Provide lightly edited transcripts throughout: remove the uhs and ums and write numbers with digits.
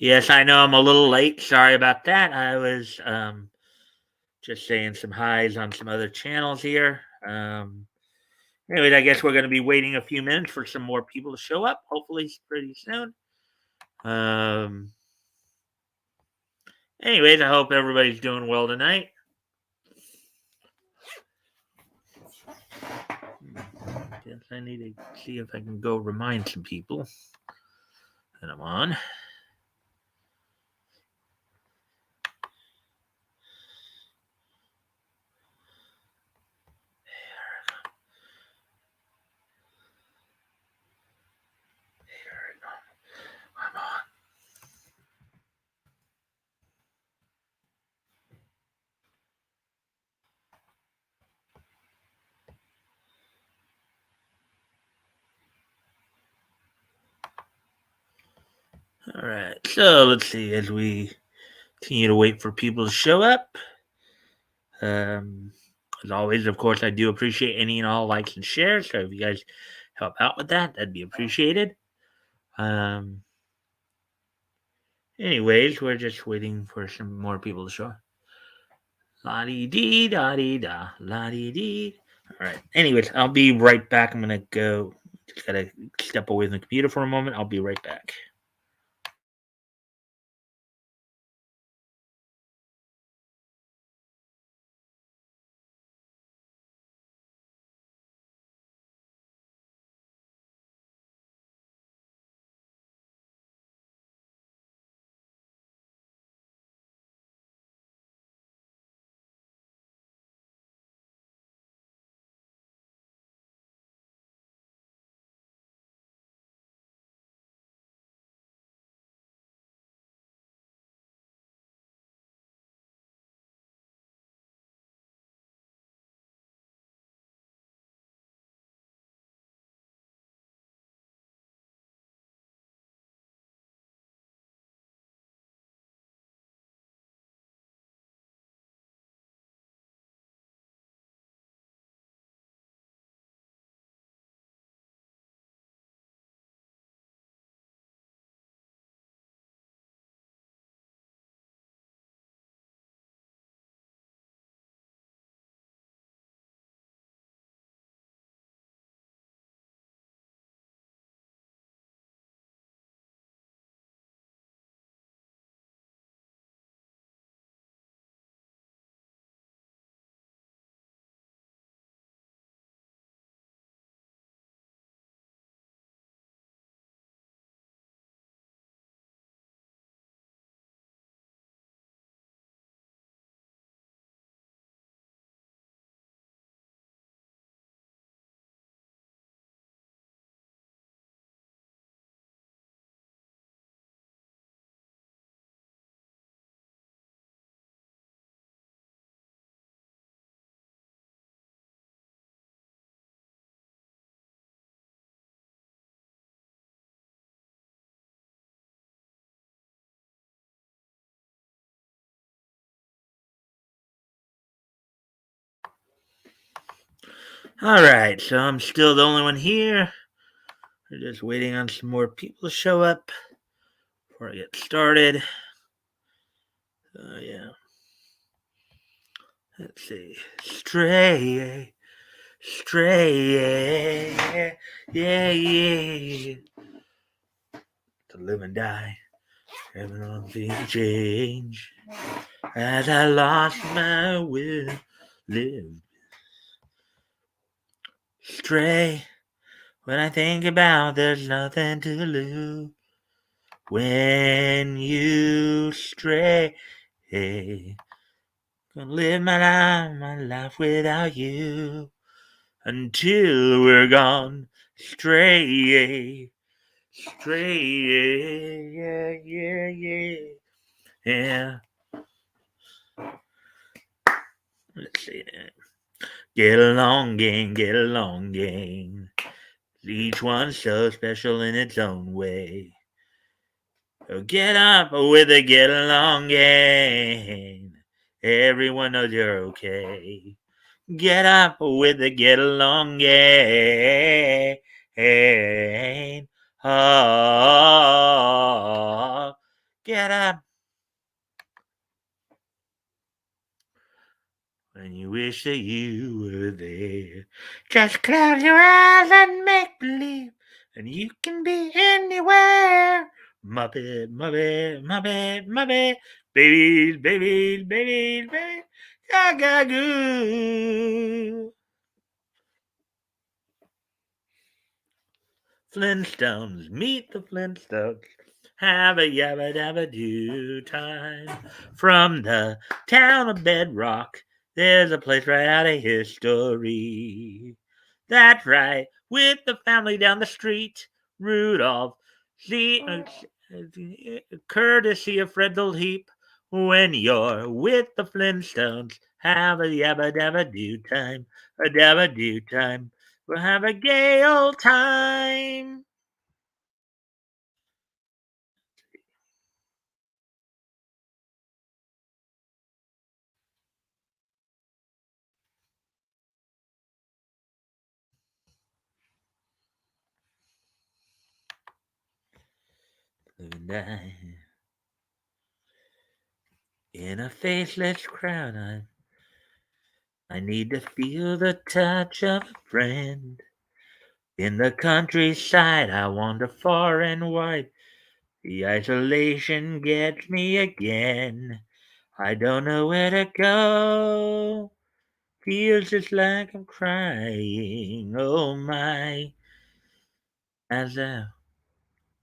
Yes, I know I'm a little late. Sorry about that. I was just saying some highs on some other channels here. Anyways, I guess we're going to be waiting a few minutes for some more people to show up. Hopefully, pretty soon. Um, Anyways, I hope everybody's doing well tonight. Guess I need to see if I can go remind some people that I'm on. I'm on. All right, so let's see as we continue to wait for people to show up. As always, of course, I do appreciate any and all likes and shares. So if you guys help out with that, that'd be appreciated. Um, Anyways, we're just waiting for some more people to show up. La dee dee da dee da, la dee dee. All right. Anyways, I'll be right back. I'm gonna go. Just gotta step away from the computer for a moment. I'll be right back. All right. So I'm still the only one here. We're just waiting on some more people to show up before I get started. Yeah. Let's see. Stray. Stray. Yeah. To live and die. Heaven on the change. As I lost my will. Live. Stray. When I think about there's nothing to lose. When you stray. Gonna live my life without you. Until we're gone. Stray. Yeah. Let's see. Get along, gang. Each one's so special in its own way. So get up with a get along, gang. Everyone knows you're okay. Get up with the get along, gang. Oh, get get up when you wish that you were there. Just close your eyes and make believe, and you can be anywhere. Muppet, Muppet, Muppet, Muppet, babies, babies, babies, babies, gaga goo. Flintstones, meet the Flintstones. Have a yabba dabba do time. From the town of Bedrock, there's a place right out of history. That's right, with the family down the street. Rudolph, the courtesy of Fred the Heap. When you're with the Flintstones, have a yabba dabba do time. A dabba do time. We'll have a gay old time. And in a faceless crowd, I need to feel the touch of a friend. In the countryside, I wander far and wide. The isolation gets me again. I don't know where to go. Feels just like I'm crying. Oh my. As I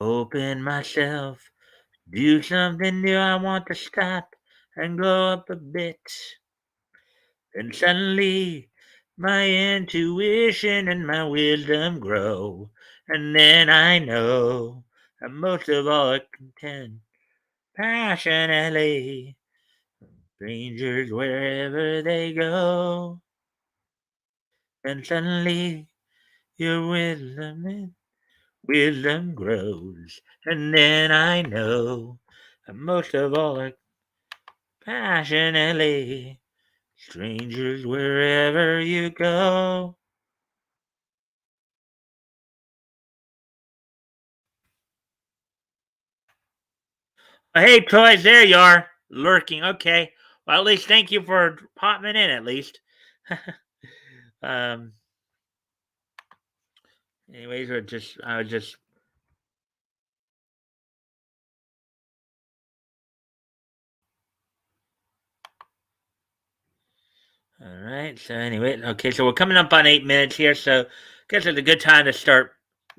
open myself, do something new, I want to stop and go up a bit. And suddenly my intuition and my wisdom grow. And then I know that most of all I contend passionately. Strangers wherever they go. And suddenly your wisdom grows. And then I know that most of all I passionately. Strangers wherever you go. Oh, hey, Toys, there you are, lurking. Okay. Well, at least thank you for popping in, at least. um. Anyways, I was just. All right. So anyway, okay. So we're coming up on 8 minutes here. So I guess it's a good time to start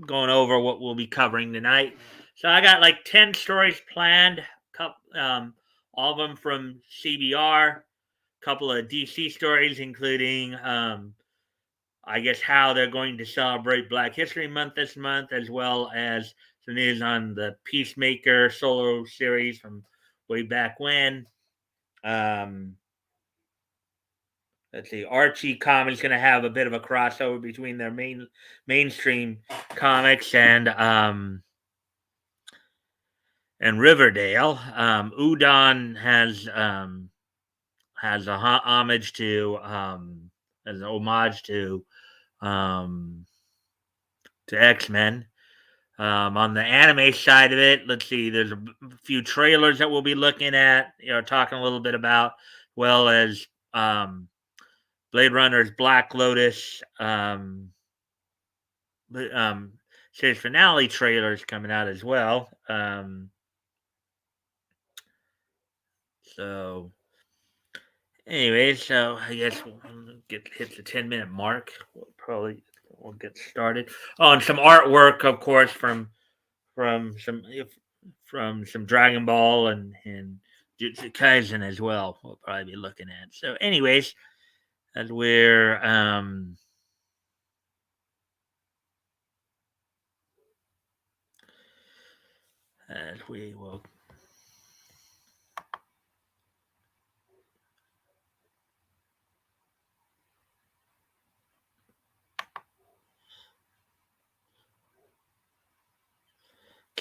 going over what we'll be covering tonight. So I got like 10 stories planned. All of them from CBR. Couple of DC stories, including I guess how they're going to celebrate Black History Month this month, as well as some news on the Peacemaker solo series from way back when. Um, let's see, Archie comics going to have a bit of a crossover between their mainstream comics and Riverdale. Udon has a homage as an homage um, to X Men. On the anime side of it, let's see. There's a few trailers that we'll be looking at. Talking a little bit about, well as Blade Runner's Black Lotus um, series finale trailers coming out as well. So, anyways, so I guess we'll hit the 10-minute mark. We'll get started. Oh, and some artwork, of course, from some from some Dragon Ball and Jutsu Kaisen as well. We'll probably be looking at. So, anyways, as we will.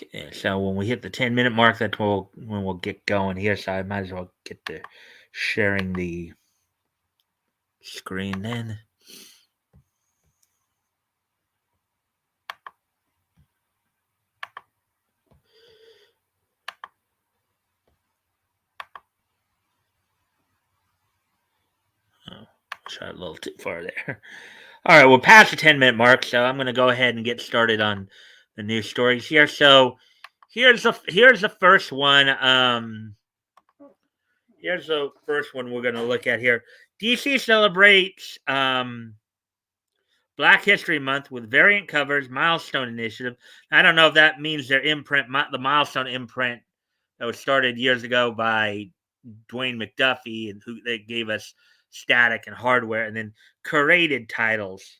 Okay, so when we hit the 10-minute mark, that's when we'll get going here. So I might as well get to sharing the screen then. Try a little too far there. All right, we're past the 10-minute mark, so I'm going to go ahead and get started on the news stories here. So here's the first one. Here's the first one we're going to look at here. DC celebrates Black History Month with variant covers, Milestone Initiative. I don't know if that means their imprint, the Milestone imprint that was started years ago by Dwayne McDuffie, and who they gave us Static and Hardware, and then curated titles.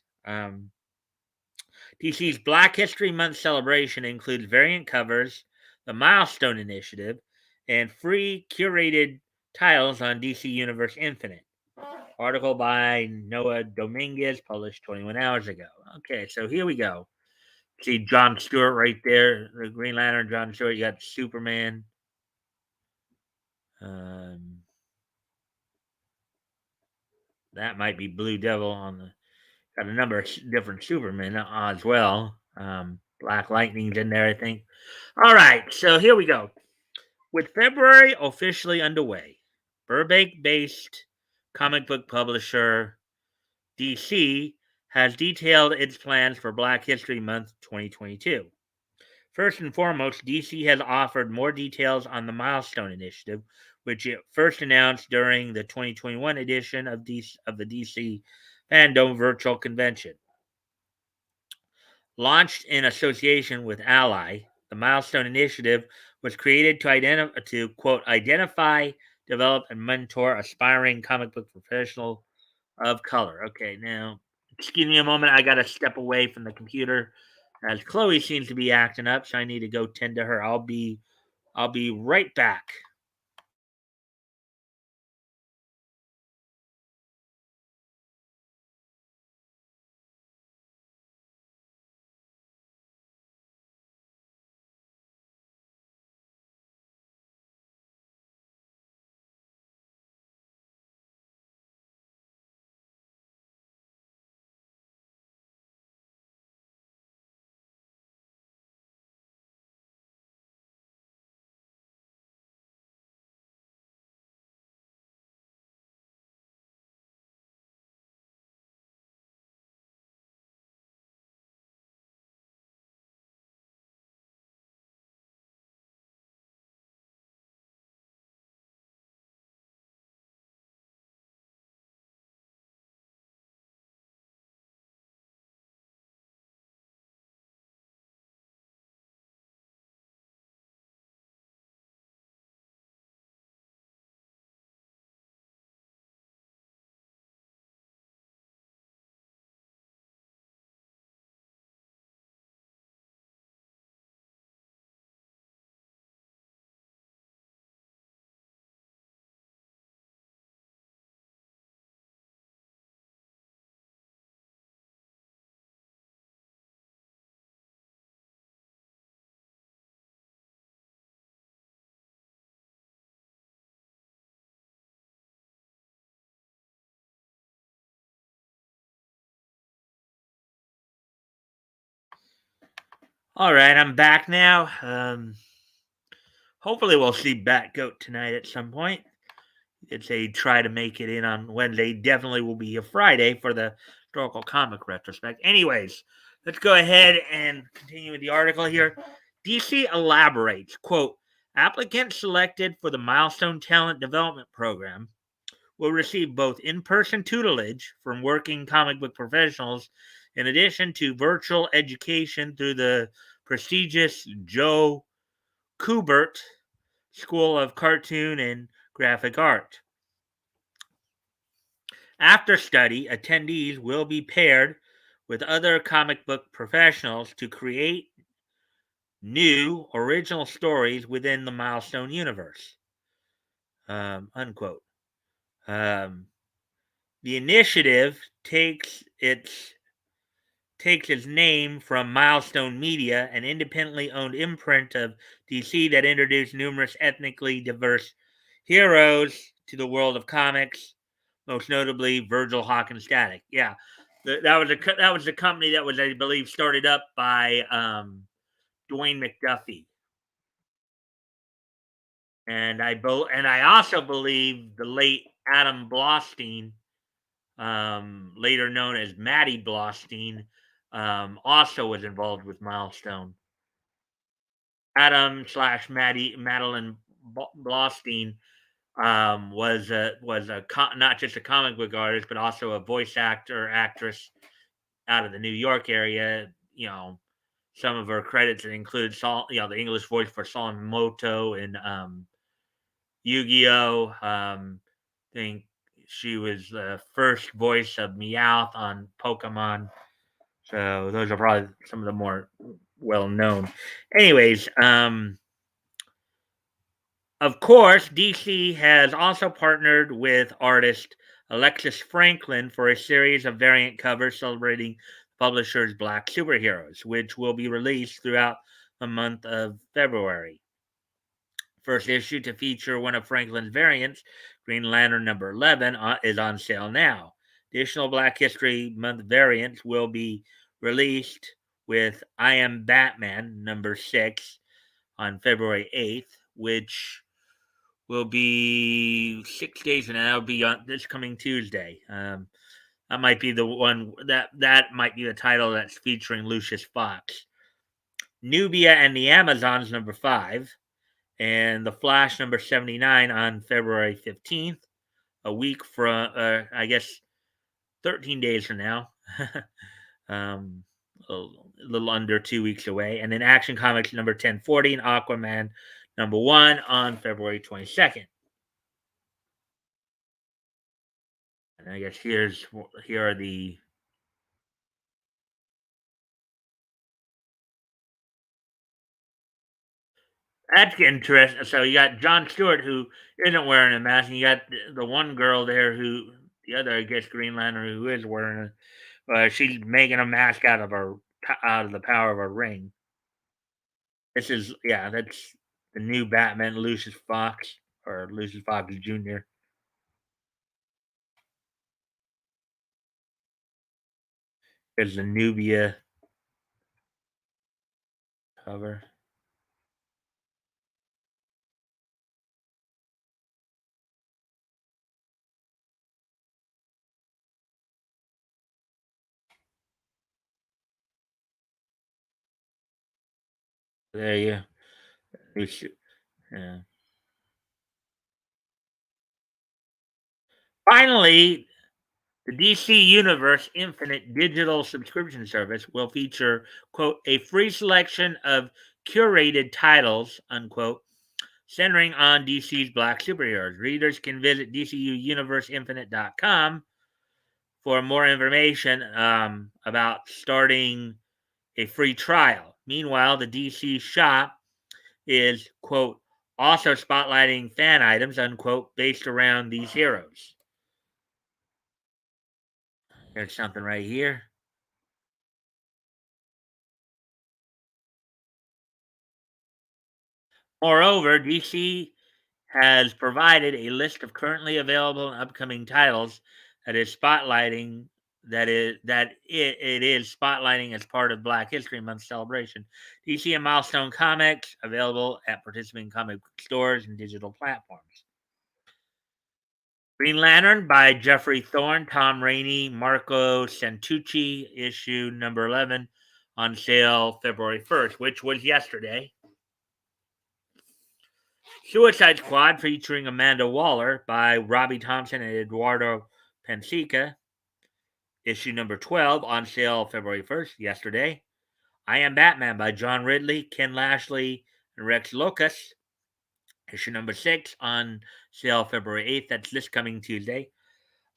DC's Black History Month celebration includes variant covers, the Milestone Initiative, and free curated titles on DC Universe Infinite. Article by Noah Dominguez, published 21 hours ago. Okay, so here we go. See John Stewart right there, the Green Lantern, John Stewart. You got Superman. That might be Blue Devil on the. Got a number of different Supermen as well. Black Lightning's in there, I think. All right, so here we go. With February officially underway, Burbank-based comic book publisher DC has detailed its plans for Black History Month 2022. First and foremost, DC has offered more details on the Milestone Initiative, which it first announced during the 2021 edition of the DC Fandom Virtual Convention. Launched in association with Ally, the Milestone Initiative was created to quote, identify, develop, and mentor aspiring comic book professional of color. Okay, now, excuse me a moment. I got to step away from the computer as Chloe seems to be acting up, so I need to go tend to her. I'll be right back. All right, I'm back now. Hopefully, we'll see Batgoat tonight at some point. It's a try to make it in on Wednesday. Definitely will be a Friday for the historical comic retrospect. Anyways, let's go ahead and continue with the article here. DC elaborates, quote, applicants selected for the Milestone Talent Development Program will receive both in-person tutelage from working comic book professionals in addition to virtual education through the prestigious Joe Kubert School of Cartoon and Graphic Art. After study, attendees will be paired with other comic book professionals to create new original stories within the Milestone universe. Unquote. The initiative takes its name from Milestone Media, an independently owned imprint of DC that introduced numerous ethnically diverse heroes to the world of comics, most notably Virgil Hawk and Static. Yeah, that was a company that was, I believe, started up by Dwayne McDuffie, and I also believe the late Adam Blostein later known as Maddie Blostein, also was involved with Milestone. Adam slash Madeline Blostein not just a comic book artist, but also a voice actress out of the New York area. Some of her credits include the English voice for Solomon Moto and Yu-Gi-Oh. I think she was the first voice of Meowth on Pokemon. So those are probably some of the more well known. Anyways, of course, DC has also partnered with artist Alexis Franklin for a series of variant covers celebrating publisher's Black superheroes, which will be released throughout the month of February. First issue to feature one of Franklin's variants, Green Lantern number 11, is on sale now. Additional Black History Month variants will be released with I Am Batman number 6 on February 8th, which will be 6 days from now. It'll be on this coming Tuesday. That might be the one that might be the title that's featuring Lucius Fox. Nubia and the Amazons number 5, and The Flash number 79 on February 15th, a week from I guess 13 days from now. A little under 2 weeks away. And then Action Comics number 1040 and Aquaman number 1 on February 22nd. And I guess here are the that's interesting. So you got John Stewart who isn't wearing a mask, and you got the one girl there who the other I guess Green Lantern who is wearing she's making a mask out of the power of her ring. This is that's the new Batman, Lucius Fox or Lucius Fox Jr. Is the Nubia cover. There you yeah. Finally, the DC Universe Infinite digital subscription service will feature, quote, a free selection of curated titles, unquote, centering on DC's Black superheroes. Readers can visit DCUUniverseInfinite.com for more information about starting a free trial. Meanwhile, the DC shop is, quote, also spotlighting fan items, unquote, based around these heroes. There's something right here. Moreover, DC has provided a list of currently available and upcoming titles that is spotlighting it is spotlighting as part of Black History Month celebration. DC and Milestone Comics available at participating comic book stores and digital platforms. Green Lantern by Jeffrey Thorne, Tom Rainey, Marco Santucci, issue number 11, on sale February 1st, which was yesterday. Suicide Squad featuring Amanda Waller by Robbie Thompson and Eduardo Pensica, issue number 12, on sale February 1st, yesterday. I Am Batman by John Ridley, Ken Lashley, and Rex Locus, issue number 6, on sale February 8th. That's this coming Tuesday.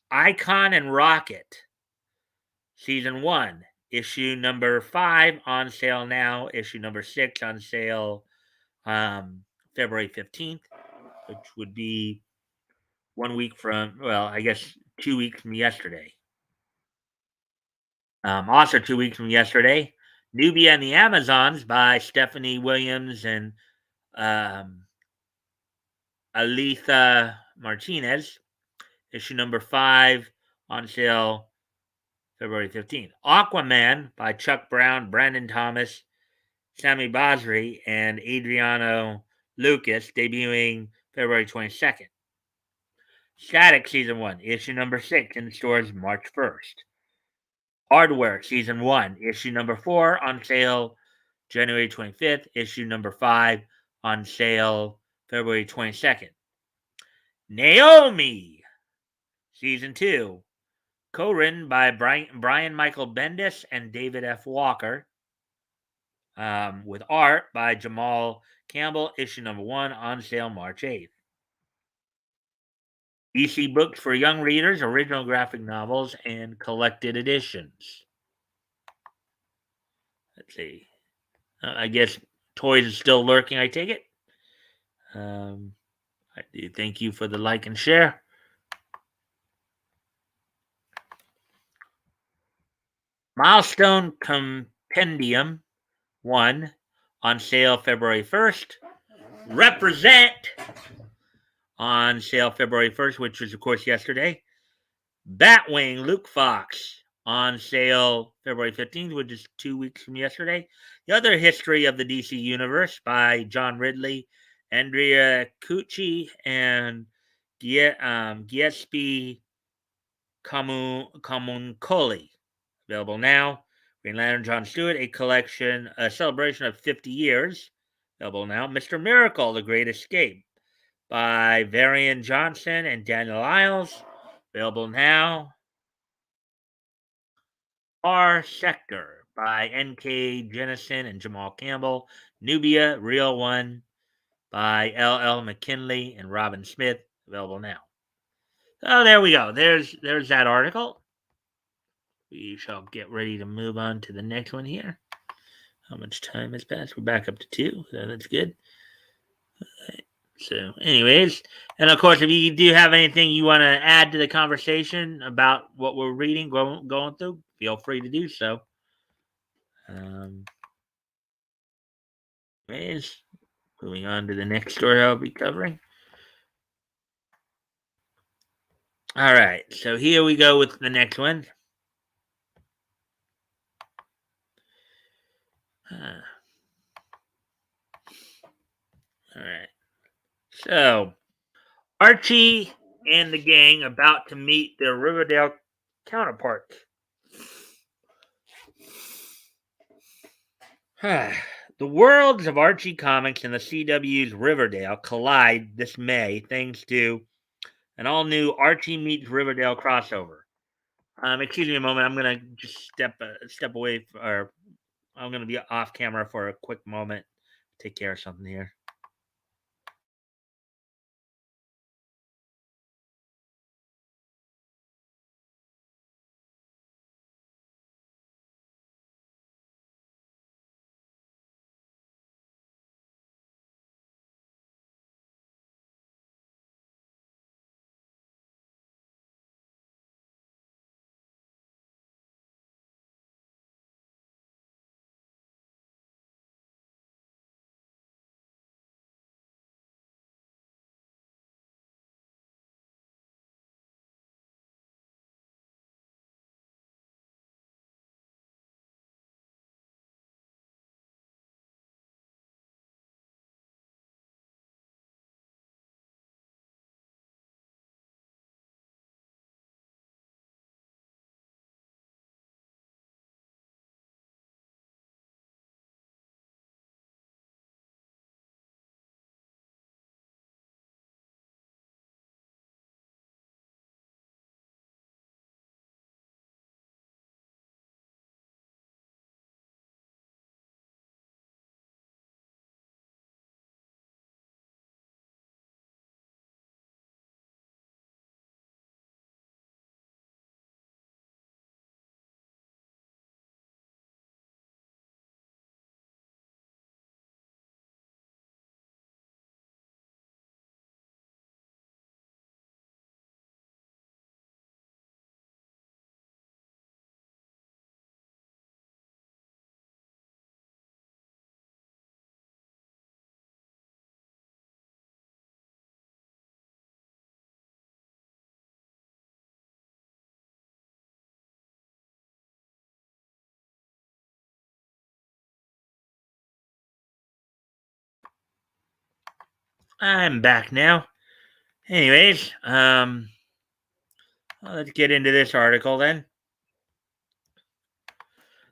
Icon and Rocket, season 1, issue number 5, on sale now. Issue number 6 on sale February 15th, which would be 1 week from, well, I guess 2 weeks from yesterday. Also 2 weeks from yesterday, Nubia and the Amazons by Stephanie Williams and Aletha Martinez, issue number 5, on sale February 15th. Aquaman by Chuck Brown, Brandon Thomas, Sammy Basri, and Adriano Lucas, debuting February 22nd. Static Season 1, issue number 6 in stores March 1st. Hardware Season 1, issue number 4 on sale January 25th. Issue number 5 on sale February 22nd. Naomi Season 2, co-written by Brian Michael Bendis and David F. Walker, with art by Jamal Campbell. Issue number 1 on sale March 8th. DC Books for Young Readers, original graphic novels, and collected editions. Let's see. I guess toys is still lurking, I take it. I do thank you for the like and share. Milestone Compendium 1 on sale February 1st. Represent on sale February 1st, which was, of course, yesterday. Batwing Luke Fox on sale February 15th, which is 2 weeks from yesterday. The Other History of the DC Universe by John Ridley, Andrea Cucci, and Giuseppe Camuncoli. Available now. Green Lantern John Stewart, a celebration of 50 years. Available now. Mr. Miracle, The Great Escape by Varian Johnson and Daniel Isles. Available now. R Sector by N.K. Jennison and Jamal Campbell. Nubia, Real One by L.L. McKinley and Robin Smith. Available now. Oh, there we go. There's that article. We shall get ready to move on to the next one here. How much time has passed? We're back up to 2, so that's good. So, anyways, and of course, if you do have anything you want to add to the conversation about what we're reading, going through, feel free to do so. Anyways, moving on to the next story I'll be covering. All right, so here we go with the next one. All right. So, Archie and the gang about to meet their Riverdale counterparts. The worlds of Archie Comics and the CW's Riverdale collide this May thanks to an all-new Archie meets Riverdale crossover. Excuse me a moment. I'm gonna just step away, or I'm gonna be off camera for a quick moment. Take care of something here. I'm back now. Anyways, let's get into this article then.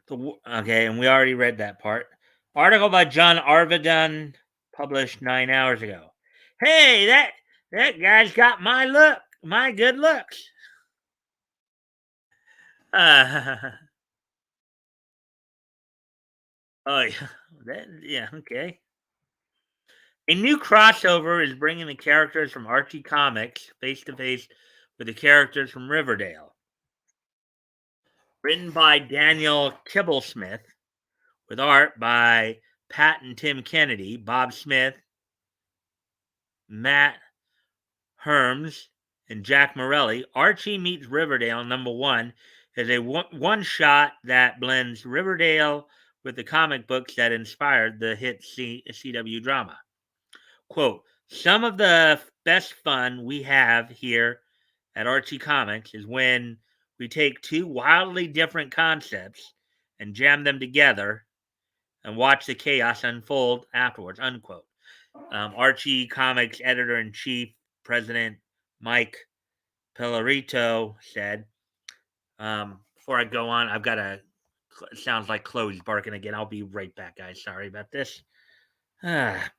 Okay, and we already read that part. Article by John Arvidon, published 9 hours ago. Hey, that guy's got my good looks. Uh, oh yeah, yeah, okay. A new crossover is bringing the characters from Archie comics face to face with the characters from Riverdale. Written by Daniel Kibblesmith, with art by Pat and Tim Kennedy, Bob Smith, Matt Herms, and Jack Morelli. Archie Meets Riverdale #1 is a one shot that blends Riverdale with the comic books that inspired the hit CW drama. Quote, some of the best fun we have here at Archie Comics is when we take two wildly different concepts and jam them together and watch the chaos unfold afterwards, unquote. Archie Comics editor in chief, President Mike Pellerito said, before I go on, I've got it sounds like Chloe's barking again. I'll be right back, guys. Sorry about this. Ah.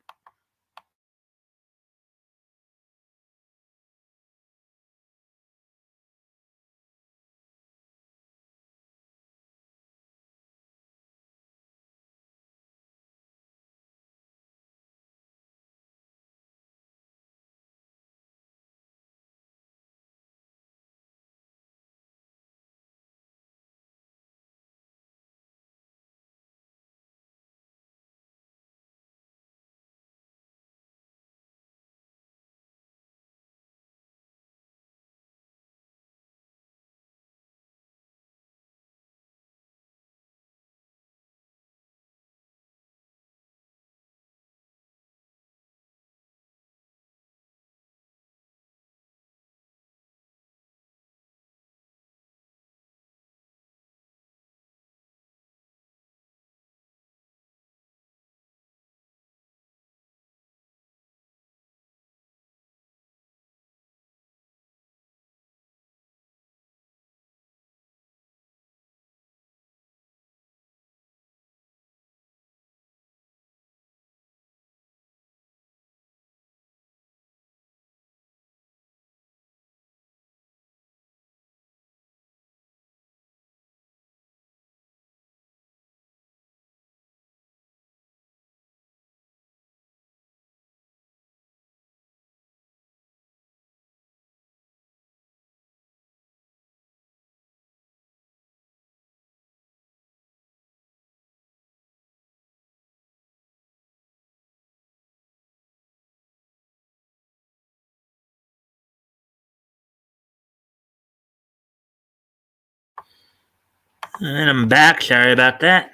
And I'm back. Sorry about that.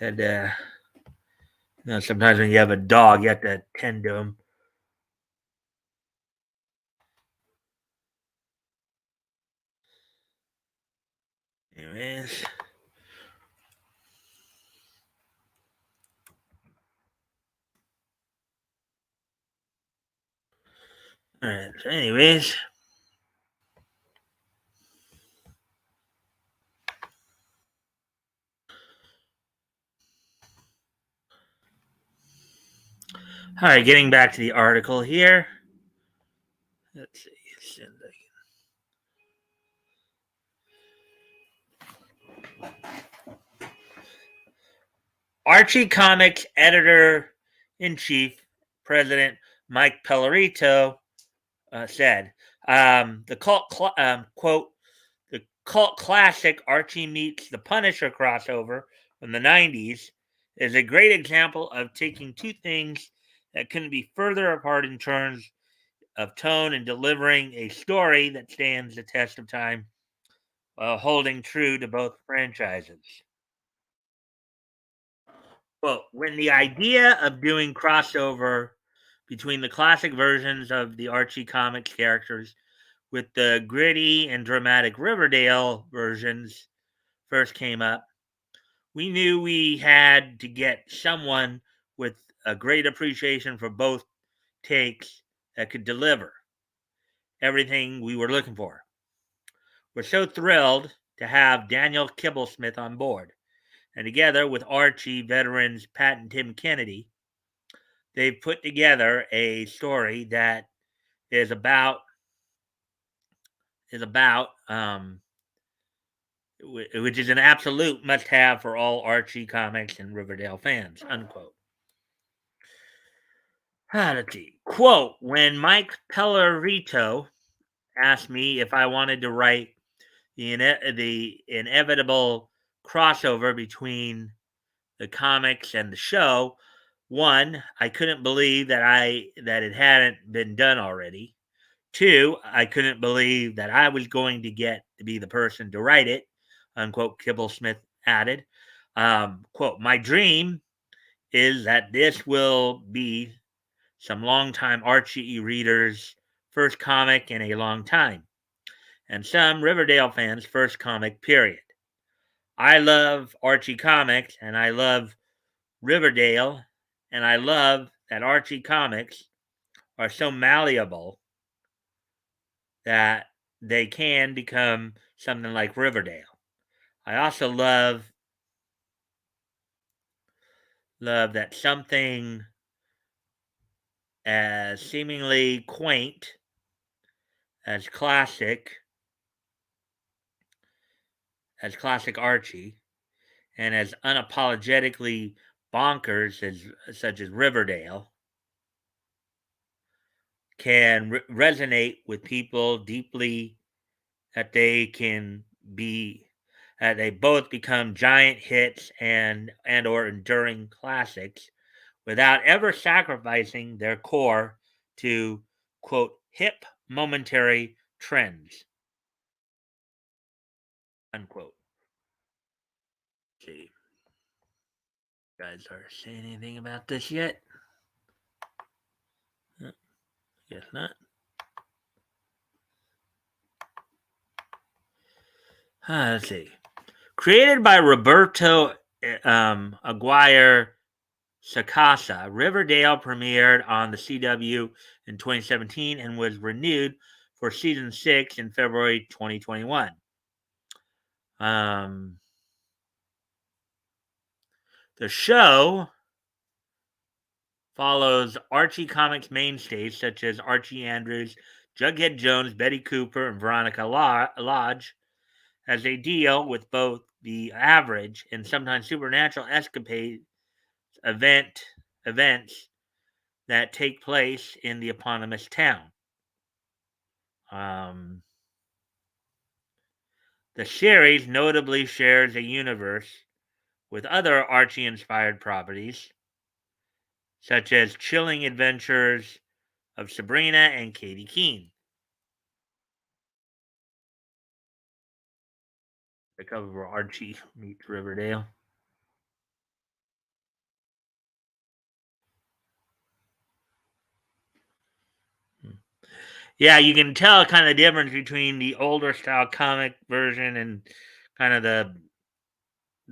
And sometimes when you have a dog, you have to tend to him. Anyways, all right. So anyways, all right. Getting back to the article here. Let's see. Archie Comics editor in chief, President Mike Pellerito, said, the quote, the cult classic Archie Meets the Punisher crossover from the 90s is a great example of taking two things that couldn't be further apart in terms of tone and delivering a story that stands the test of time while holding true to both franchises. Well, when the idea of doing crossover between the classic versions of the Archie comics characters with the gritty and dramatic Riverdale versions first came up, we knew we had to get someone with a great appreciation for both takes that could deliver everything we were looking for. We're so thrilled to have Daniel Kibblesmith on board. And together with Archie veterans Pat and Tim Kennedy, they've put together a story that is about is about which is an absolute must-have for all Archie comics and Riverdale fans. Unquote. Let's see. Quote: When Mike Pellerito asked me if I wanted to write the inevitable crossover between the comics and the show, one, I couldn't believe that it hadn't been done already. Two, I couldn't believe that I was going to get to be the person to write it, unquote, Kibblesmith added. Quote, my dream is that this will be some longtime Archie readers' first comic in a long time, and some Riverdale fans' first comic, period. I love Archie comics, and I love Riverdale, and I love that Archie comics are so malleable that they can become something like Riverdale. I also love that something as seemingly quaint as classic Archie, and as unapologetically bonkers as such as Riverdale can resonate with people deeply, that they can be that they both become giant hits and or enduring classics without ever sacrificing their core to quote hip momentary trends, unquote. Let's see, you guys are saying anything about this yet? Guess not. Let's see. Created by Roberto Aguirre Sacasa, Riverdale premiered on the CW in 2017 and was renewed for season 6 in February 2021. The show follows Archie comics mainstays such as Archie Andrews, Jughead Jones, Betty Cooper, and Veronica Lodge as they deal with both the average and sometimes supernatural events that take place in the eponymous town. The series notably shares a universe with other Archie-inspired properties, such as Chilling Adventures of Sabrina and Katie Keene. The cover for Archie meets Riverdale. Yeah, you can tell kind of the difference between the older style comic version and kind of the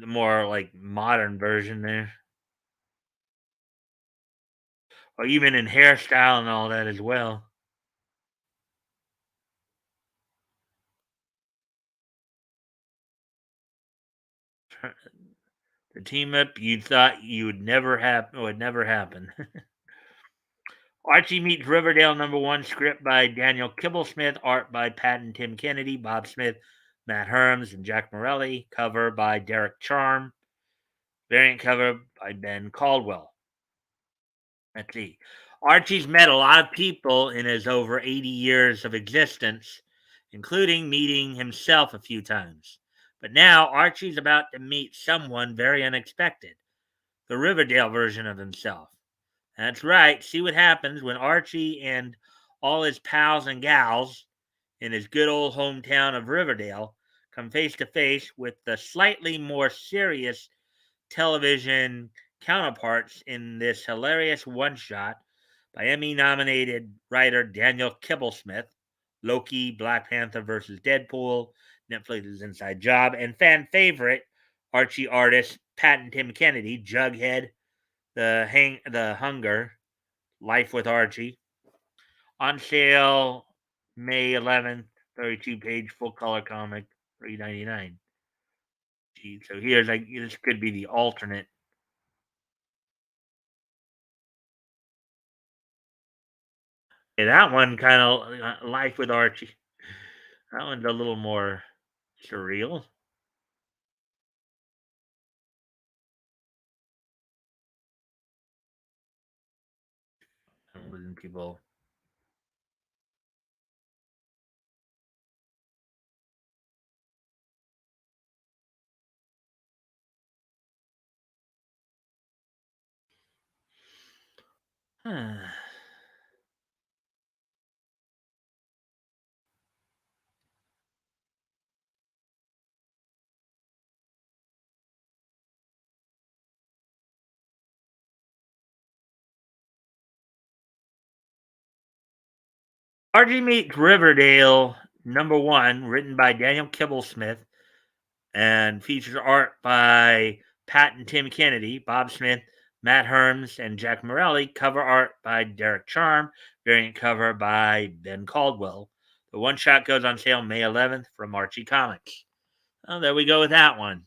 more like modern version there. Or even in hairstyle and all that as well. The team up you thought you would never happen. Archie Meets Riverdale #1, script by Daniel Kibblesmith, art by Pat and Tim Kennedy, Bob Smith, Matt Herms, and Jack Morelli, cover by Derek Charm, variant cover by Ben Caldwell. Let's see. Archie's met a lot of people in his over 80 years of existence, including meeting himself a few times. But now Archie's about to meet someone very unexpected, the Riverdale version of himself. That's right. See what happens when Archie and all his pals and gals in his good old hometown of Riverdale come face to face with the slightly more serious television counterparts in this hilarious one shot by Emmy nominated writer Daniel Kibblesmith, Loki, Black Panther versus Deadpool, Netflix's Inside Job, and fan favorite Archie artist Pat and Tim Kennedy, Jughead, the Hunger, Life with Archie. On sale May 11th, 32-page full color comic, $3.99. Gee, so here's like this could be the alternate. Yeah, that one kind of Life with Archie. That one's a little more surreal. Losing people. Archie meets Riverdale #1, written by Daniel Kibblesmith and features art by Pat and Tim Kennedy, Bob Smith, Matt Herms, and Jack Morelli. Cover art by Derek Charm. Variant cover by Ben Caldwell. The one shot goes on sale May 11th from Archie Comics. Oh, there we go with that one.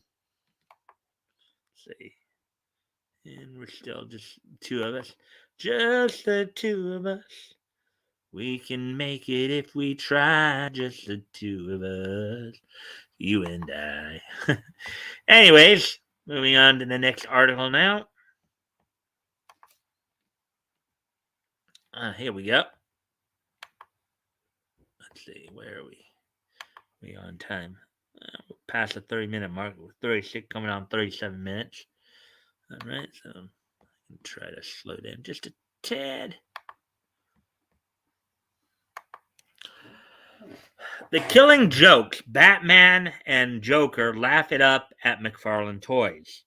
Let's see. And we're still just two of us. Just the two of us. We can make it if we try. Just the two of us. You and I. Anyways, moving on to the next article now. Here we go. Let's see, where are we? We on time. We're past the 30-minute mark. We're 36, coming on 37 minutes. All right, so I can try to slow down just a tad. The Killing Jokes. Batman and Joker laugh it up at McFarlane Toys.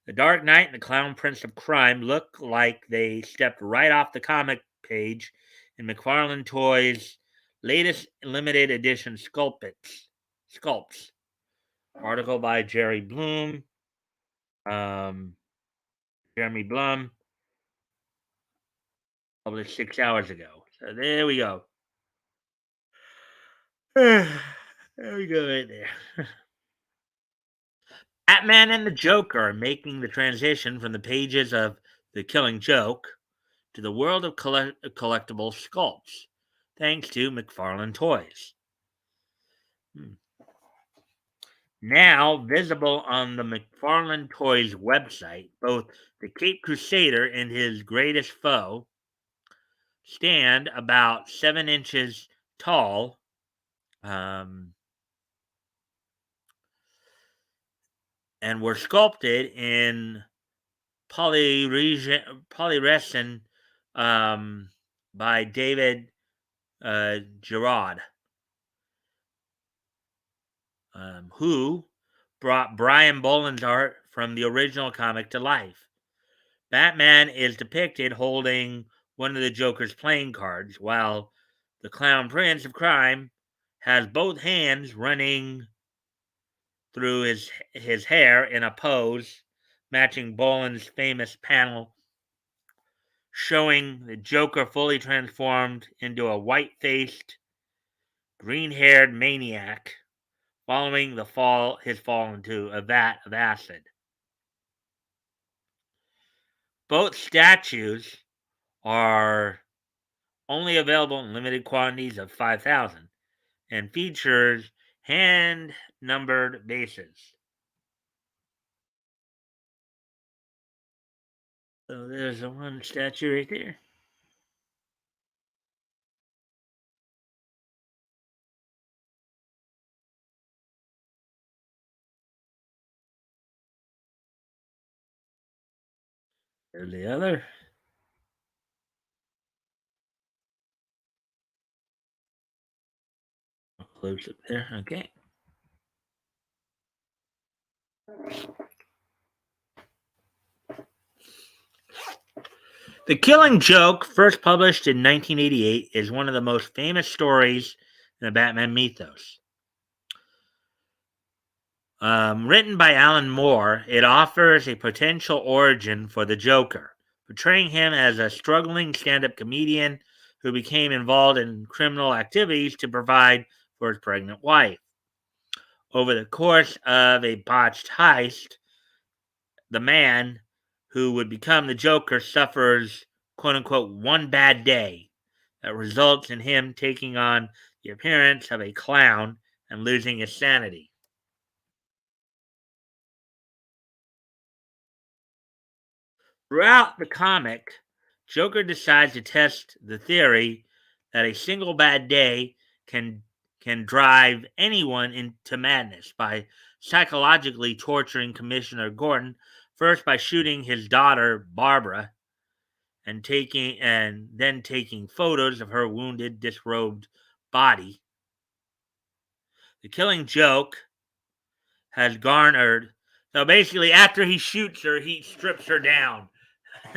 The Dark Knight and the Clown Prince of Crime look like they stepped right off the comic page in McFarlane Toys' latest limited edition sculpts. Article by Jeremy Blum, published 6 hours ago. So there we go. There we go, right there. Batman and the Joker are making the transition from the pages of The Killing Joke to the world of collectible sculpts, thanks to McFarlane Toys. Now visible on the McFarlane Toys website, both the Cape Crusader and his greatest foe stand about 7 inches tall. And were sculpted in polyresin by David Gerard, who brought Brian Boland's art from the original comic to life. Batman is depicted holding one of the Joker's playing cards, while the Clown Prince of Crime has both hands running through his hair in a pose matching Boland's famous panel showing the Joker fully transformed into a white-faced, green-haired maniac following his fall into a vat of acid. Both statues are only available in limited quantities of 5,000 and features hand-numbered bases. So there's the one statue right there. There's the other. Close up there. Okay. The Killing Joke, first published in 1988, is one of the most famous stories in the Batman mythos. Written by Alan Moore, it offers a potential origin for the Joker, portraying him as a struggling stand-up comedian who became involved in criminal activities to provide for his pregnant wife. Over the course of a botched heist, the man who would become the Joker suffers, quote unquote, one bad day that results in him taking on the appearance of a clown and losing his sanity. Throughout the comic, Joker decides to test the theory that a single bad day can drive anyone into madness by psychologically torturing Commissioner Gordon, first by shooting his daughter Barbara and then taking photos of her wounded, disrobed body. The Killing Joke has garnered, so basically after he shoots her, he strips her down.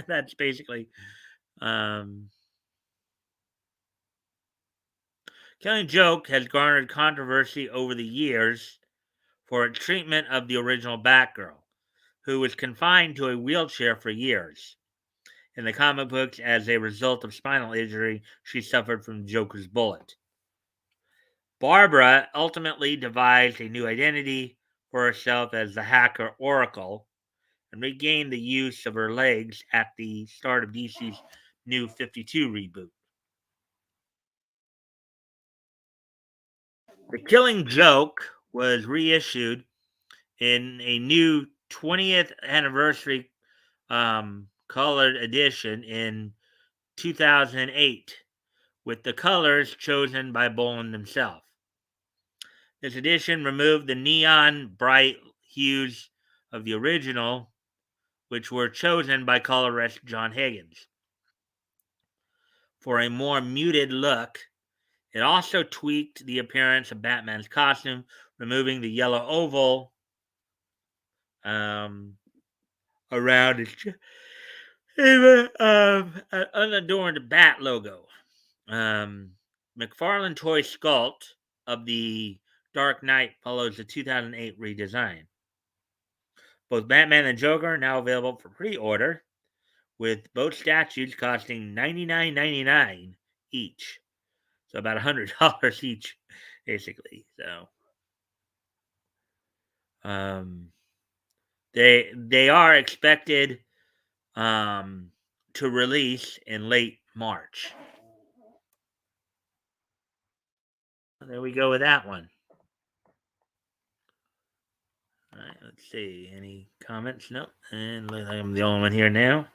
That's basically Killing Joke has garnered controversy over the years for its treatment of the original Batgirl, who was confined to a wheelchair for years. In the comic books, as a result of spinal injury she suffered from Joker's bullet. Barbara ultimately devised a new identity for herself as the hacker Oracle and regained the use of her legs at the start of DC's New 52 reboot. The Killing Joke was reissued in a new 20th anniversary colored edition in 2008 with the colors chosen by Boland himself. This edition removed the neon bright hues of the original, which were chosen by colorist John Higgins. For a more muted look, it also tweaked the appearance of Batman's costume, removing the yellow oval around his an unadorned bat logo. McFarlane toy sculpt of the Dark Knight follows the 2008 redesign. Both Batman and Joker are now available for pre-order, with both statues costing $99.99 each. So about $100 each, basically. So they are expected to release in late March. There we go with that one. All right, let's see. Any comments? Nope. And I'm the only one here now.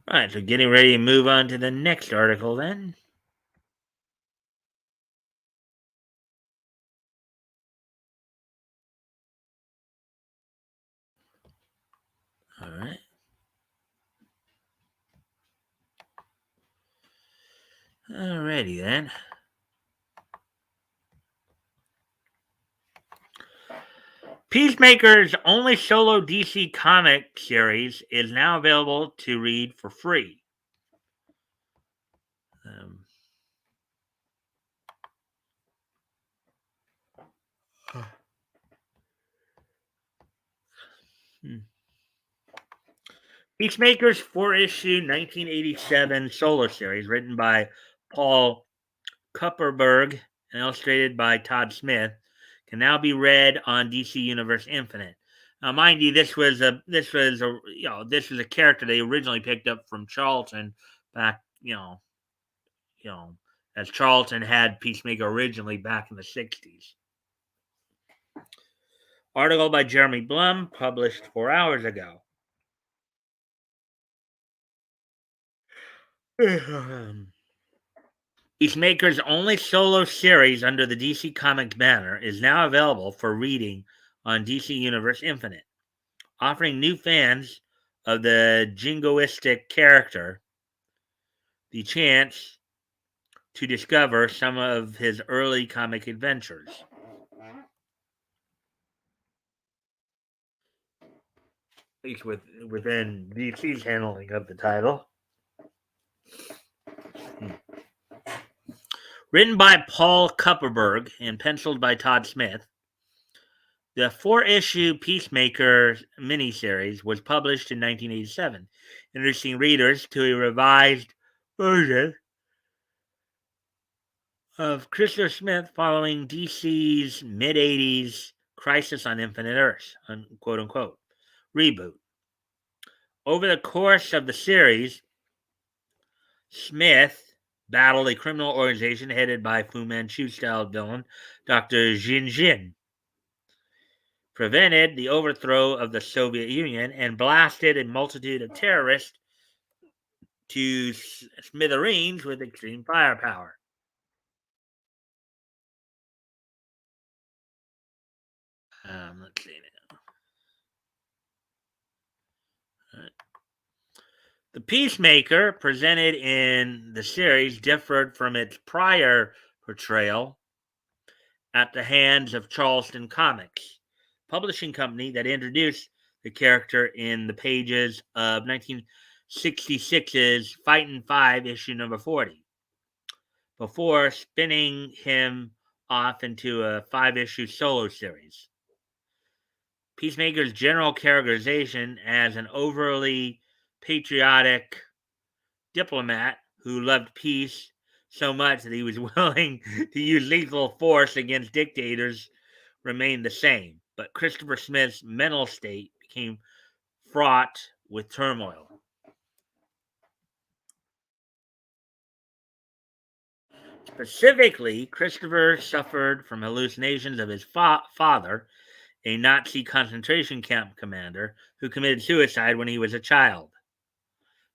All right, so getting ready to move on to the next article then. All right. Alrighty then. Peacemakers' only solo DC comic series is now available to read for free. Peacemakers' 4-issue 1987 solo series, written by Paul Kupperberg and illustrated by Todd Smith, can now be read on DC Universe Infinite. Now, mind you, this was a character they originally picked up from Charlton back, as Charlton had Peacemaker originally back in the 60s. Article by Jeremy Blum, published 4 hours ago. Peacemaker's only solo series under the DC Comics banner is now available for reading on DC Universe Infinite, offering new fans of the jingoistic character the chance to discover some of his early comic adventures. At least within DC's handling of the title. Written by Paul Kupperberg and penciled by Todd Smith, The four-issue Peacemakers miniseries was published in 1987, introducing readers to a revised version of Christopher Smith following DC's mid-80s Crisis on Infinite Earths, quote unquote, reboot. Over the course of the series, Smith battled a criminal organization headed by Fu Manchu-style villain Dr. Jin Jin, prevented the overthrow of the Soviet Union, and blasted a multitude of terrorists to smithereens with extreme firepower. Let's see now. The Peacemaker presented in the series differed from its prior portrayal at the hands of Charleston Comics, publishing company that introduced the character in the pages of 1966's Fightin' 5 issue number 40, before spinning him off into a 5-issue solo series. Peacemaker's general characterization as an overly patriotic diplomat who loved peace so much that he was willing to use lethal force against dictators remained the same, but Christopher Smith's mental state became fraught with turmoil. Specifically, Christopher suffered from hallucinations of his father, a Nazi concentration camp commander who committed suicide when he was a child.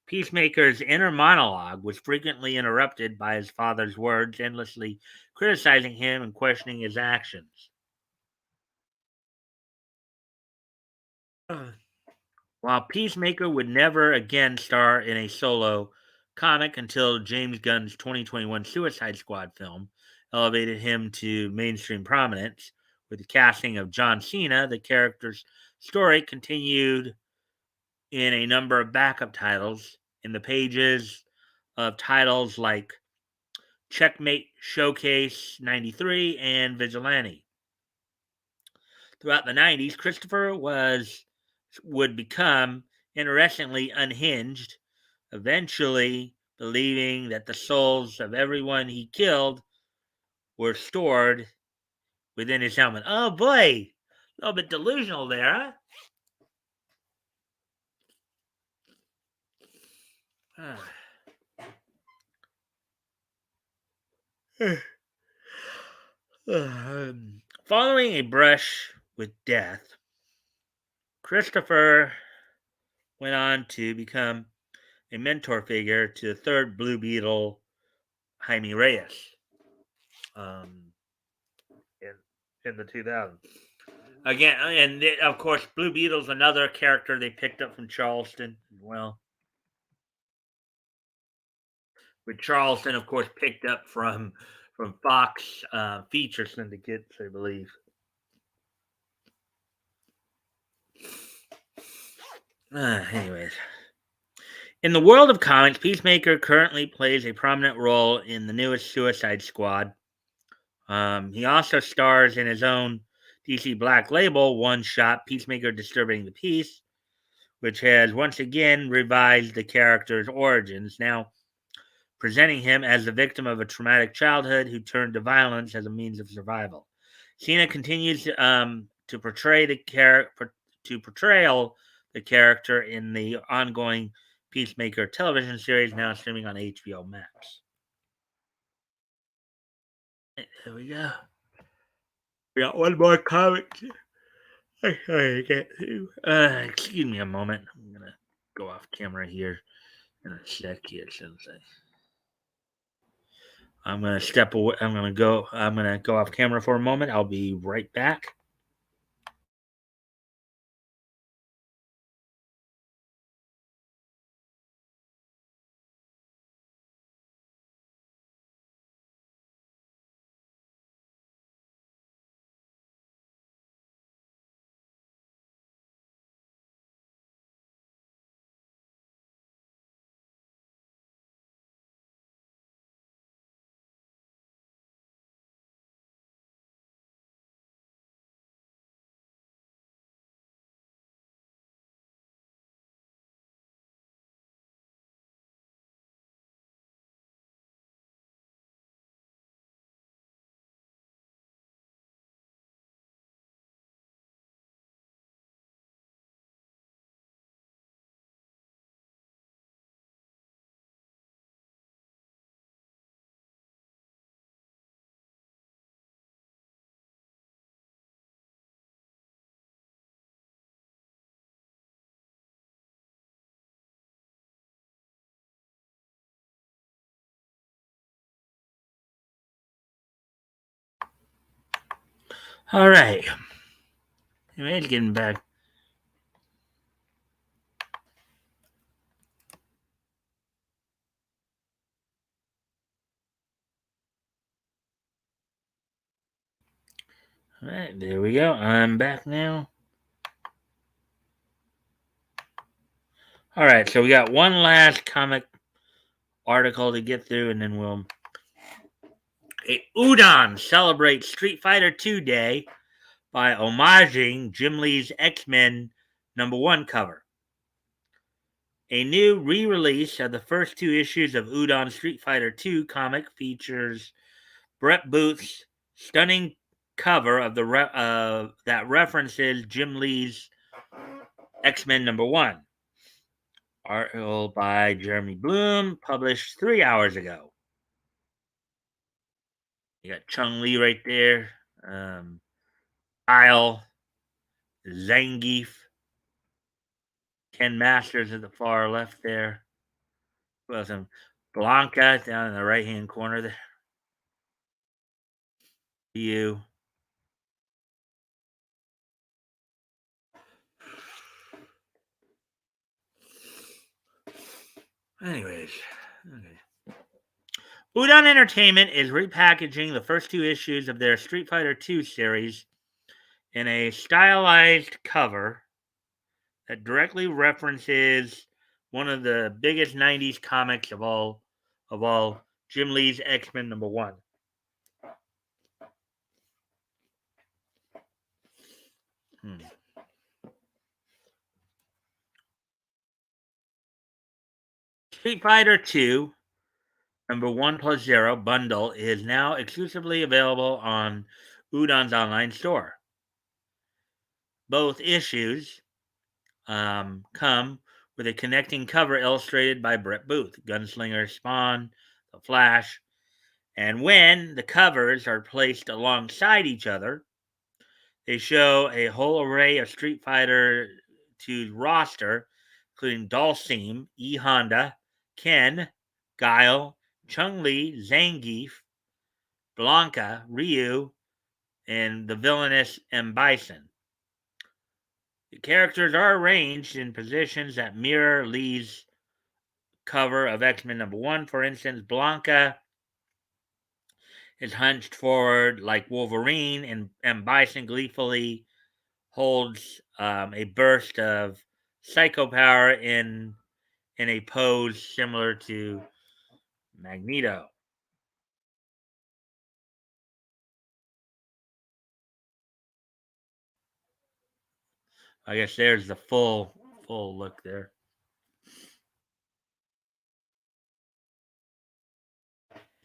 Peacemaker's inner monologue was frequently interrupted by his father's words, endlessly criticizing him and questioning his actions. While Peacemaker would never again star in a solo comic until James Gunn's 2021 Suicide Squad film elevated him to mainstream prominence, with the casting of John Cena, the character's story continued in a number of backup titles in the pages of titles like Checkmate Showcase 93 and Vigilante. Throughout the 90s, Christopher would become interestingly unhinged, eventually believing that the souls of everyone he killed were stored within his helmet. Oh boy, a little bit delusional there, huh? Following a brush with death, Christopher went on to become a mentor figure to the third Blue Beetle, Jaime Reyes, um, in the 2000s. Again, and of course, Blue Beetle's another character they picked up from Charleston as well. With Charleston, of course, picked up from Fox feature syndicates, I believe. Anyways, in the world of comics, Peacemaker currently plays a prominent role in the newest Suicide Squad. He also stars in his own DC Black Label one-shot, Peacemaker Disturbing the Peace, which has once again revised the character's origins, now presenting him as the victim of a traumatic childhood who turned to violence as a means of survival. Cena continues to portray the character in the ongoing Peacemaker television series, now streaming on HBO Max. There we go. We got one more comic. Excuse me a moment. I'm gonna go off camera here in a sec here since I'm gonna step away. I'm gonna go off camera for a moment. I'll be right back. All right. Anyways, getting back. All right, there we go. I'm back now. All right, so we got one last comic article to get through, and then we'll. Udon celebrates Street Fighter 2 Day by homaging Jim Lee's X-Men #1 cover. A new re-release of the first two issues of Udon Street Fighter 2 comic features Brett Booth's stunning cover of that references Jim Lee's X-Men #1. Article by Jeremy Bloom, published 3 hours ago. You got Chung Lee right there. Kyle, Zangief, Ken Masters at the far left there. Who else? Blanca down in the right hand corner there. You. Anyways, okay. Udon Entertainment is repackaging the first two issues of their Street Fighter 2 series in a stylized cover that directly references one of the biggest 90s comics of all, Jim Lee's X-Men #1. Street Fighter 2 #1+0 bundle is now exclusively available on Udon's online store. Both issues come with a connecting cover illustrated by Brett Booth, Gunslinger Spawn, The Flash, and when the covers are placed alongside each other, they show a whole array of Street Fighter 2's roster, including Dhalsim, E. Honda, Ken, Guile, Chung-Li, Zangief, Blanca, Ryu, and the villainous M. Bison. The characters are arranged in positions that mirror Lee's cover of X-Men #1. For instance, Blanca is hunched forward like Wolverine, and M. Bison gleefully holds a burst of psycho power in a pose similar to Magneto. I guess there's the full look there.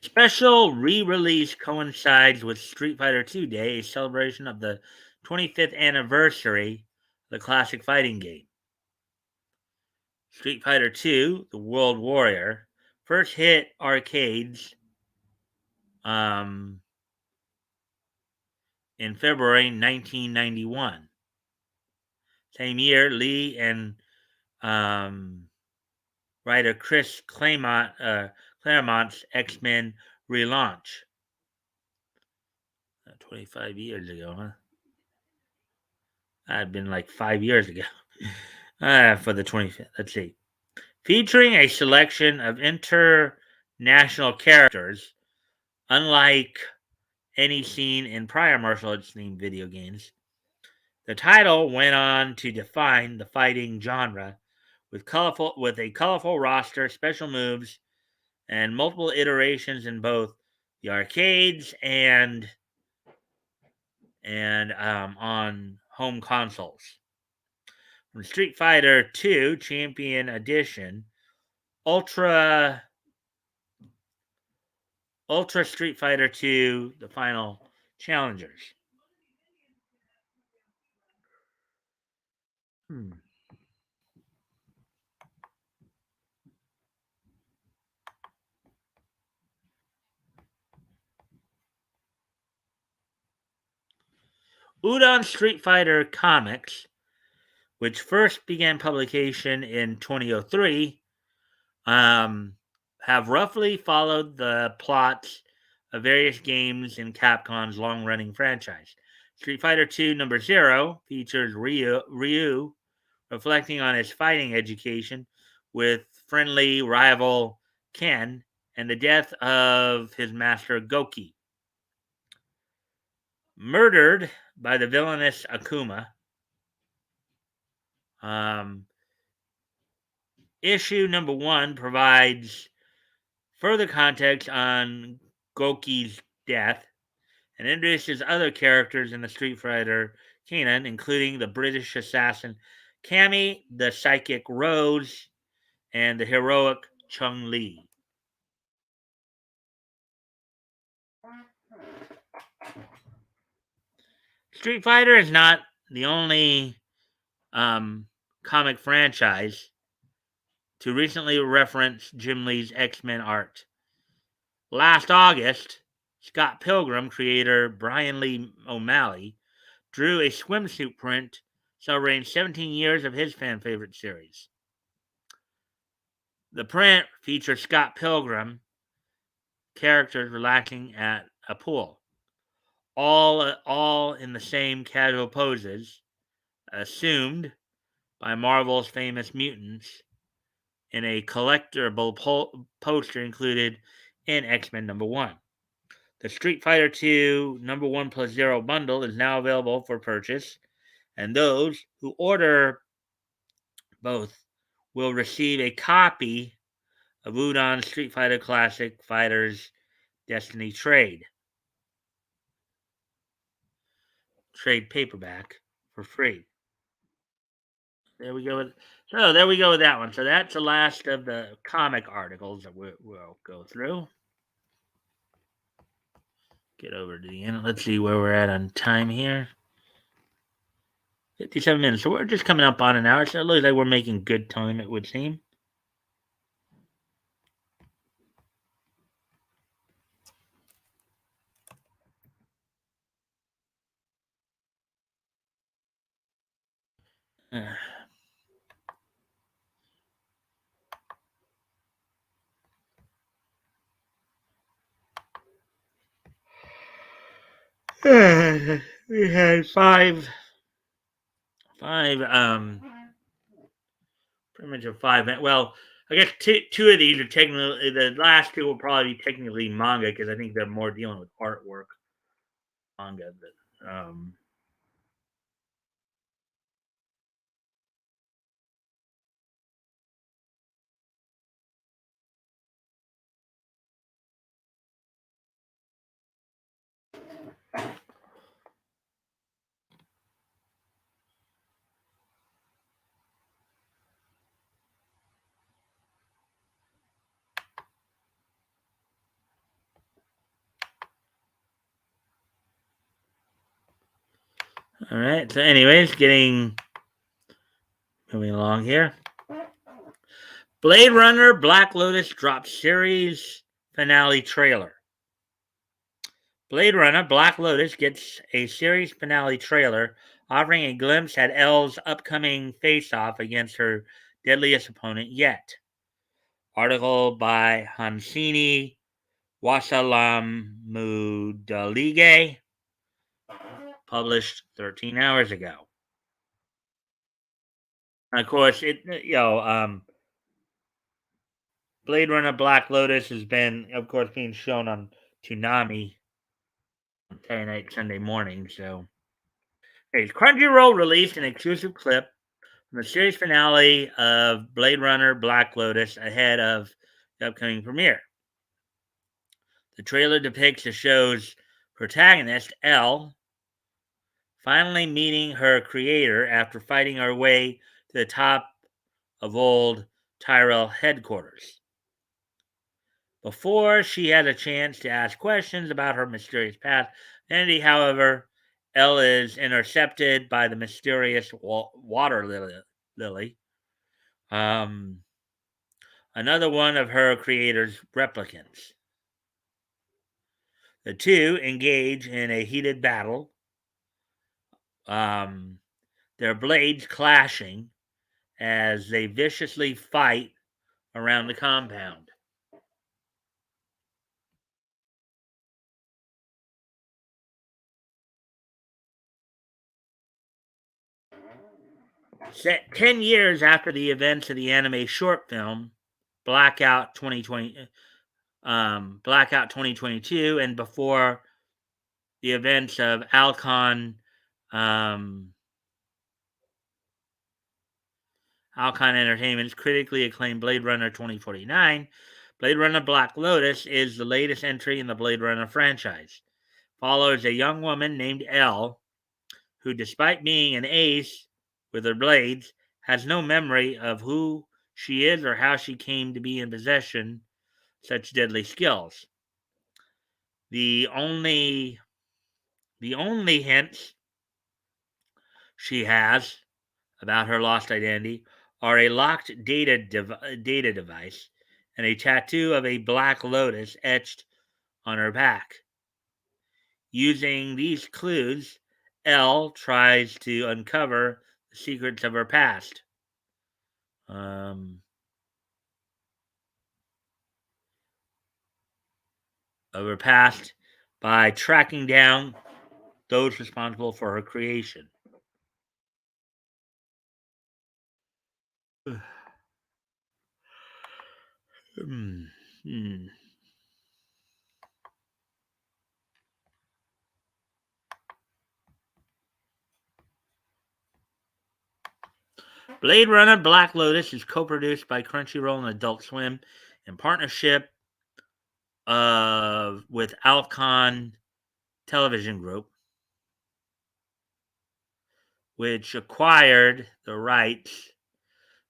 Special re-release coincides with Street Fighter 2 Day, a celebration of the 25th anniversary of the classic fighting game. Street Fighter 2, The World Warrior, first hit arcades in February 1991. Same year, Lee and writer Chris Claremont's X-Men relaunch. 25 years ago, huh? That'd been like 5 years ago. For the 25th. Let's see. Featuring a selection of international characters, unlike any seen in prior martial arts themed video games. The title went on to define the fighting genre with a colorful roster, special moves, and multiple iterations in both the arcades and on home consoles. From Street Fighter 2 Champion Edition, Ultra Street Fighter 2, the final challengers. Udon Street Fighter comics, which first began publication in 2003, have roughly followed the plots of various games in Capcom's long-running franchise. Street Fighter II Number Zero features Ryu reflecting on his fighting education with friendly rival Ken and the death of his master Goki. Murdered by the villainous Akuma. Issue number 1 provides further context on Goki's death and introduces other characters in the Street Fighter canon, including the British assassin Cammy, the psychic Rose, and the heroic Chung Li. Street Fighter is not the only comic franchise to recently reference Jim Lee's X-Men art. Last August, Scott Pilgrim creator Brian Lee O'Malley drew a swimsuit print celebrating 17 years of his fan favorite series. The print features Scott Pilgrim characters relaxing at a pool, all in the same casual poses assumed by Marvel's famous mutants in a collectible poster included in X-Men number 1. The Street Fighter II number 1 plus 0 bundle is now available for purchase, and those who order both will receive a copy of Udon Street Fighter Classic Fighters Destiny Trade paperback for free. There we go. There we go with that one. So that's the last of the comic articles that we'll go through. Get over to the end. Let's see where we're at on time here. 57 minutes. So we're just coming up on an hour. So it looks like we're making good time, it would seem. We had five, pretty much a 5 minute. Well, I guess two of these are technically, the last two will probably be technically manga because I think they're more dealing with artwork. Manga, but, all right. So, anyways, moving along here. Blade Runner Black Lotus drops series finale trailer. Blade Runner Black Lotus gets a series finale trailer offering a glimpse at Elle's upcoming face-off against her deadliest opponent yet. Article by Hansini Wasalamudalige, published 13 hours ago. And of course, Blade Runner Black Lotus has been, of course, being shown on Toonami Saturday night, Sunday morning. So, Crunchyroll released an exclusive clip from the series finale of Blade Runner Black Lotus ahead of the upcoming premiere. The trailer depicts the show's protagonist, Elle, finally meeting her creator after fighting her way to the top of old Tyrell headquarters. Before she has a chance to ask questions about her mysterious past identity, however, Elle is intercepted by the mysterious water lily, another one of her creator's replicants. The two engage in a heated battle, their blades clashing as they viciously fight around the compound. Set 10 years after the events of the anime short film Blackout 2020, Blackout 2022, and before the events of um, Alcon Entertainment's critically acclaimed Blade Runner 2049. Blade Runner Black Lotus is the latest entry in the Blade Runner franchise. Follows a young woman named Elle, who, despite being an ace with her blades, has no memory of who she is or how she came to be in possession of such deadly skills. The only hints she has about her lost identity are a locked data device and a tattoo of a black lotus etched on her back. Using these clues, Elle tries to uncover the secrets of her past. Um, by tracking down those responsible for her creation. Hmm. Hmm. Blade Runner Black Lotus is co-produced by Crunchyroll and Adult Swim in partnership with Alcon Television Group, which acquired the rights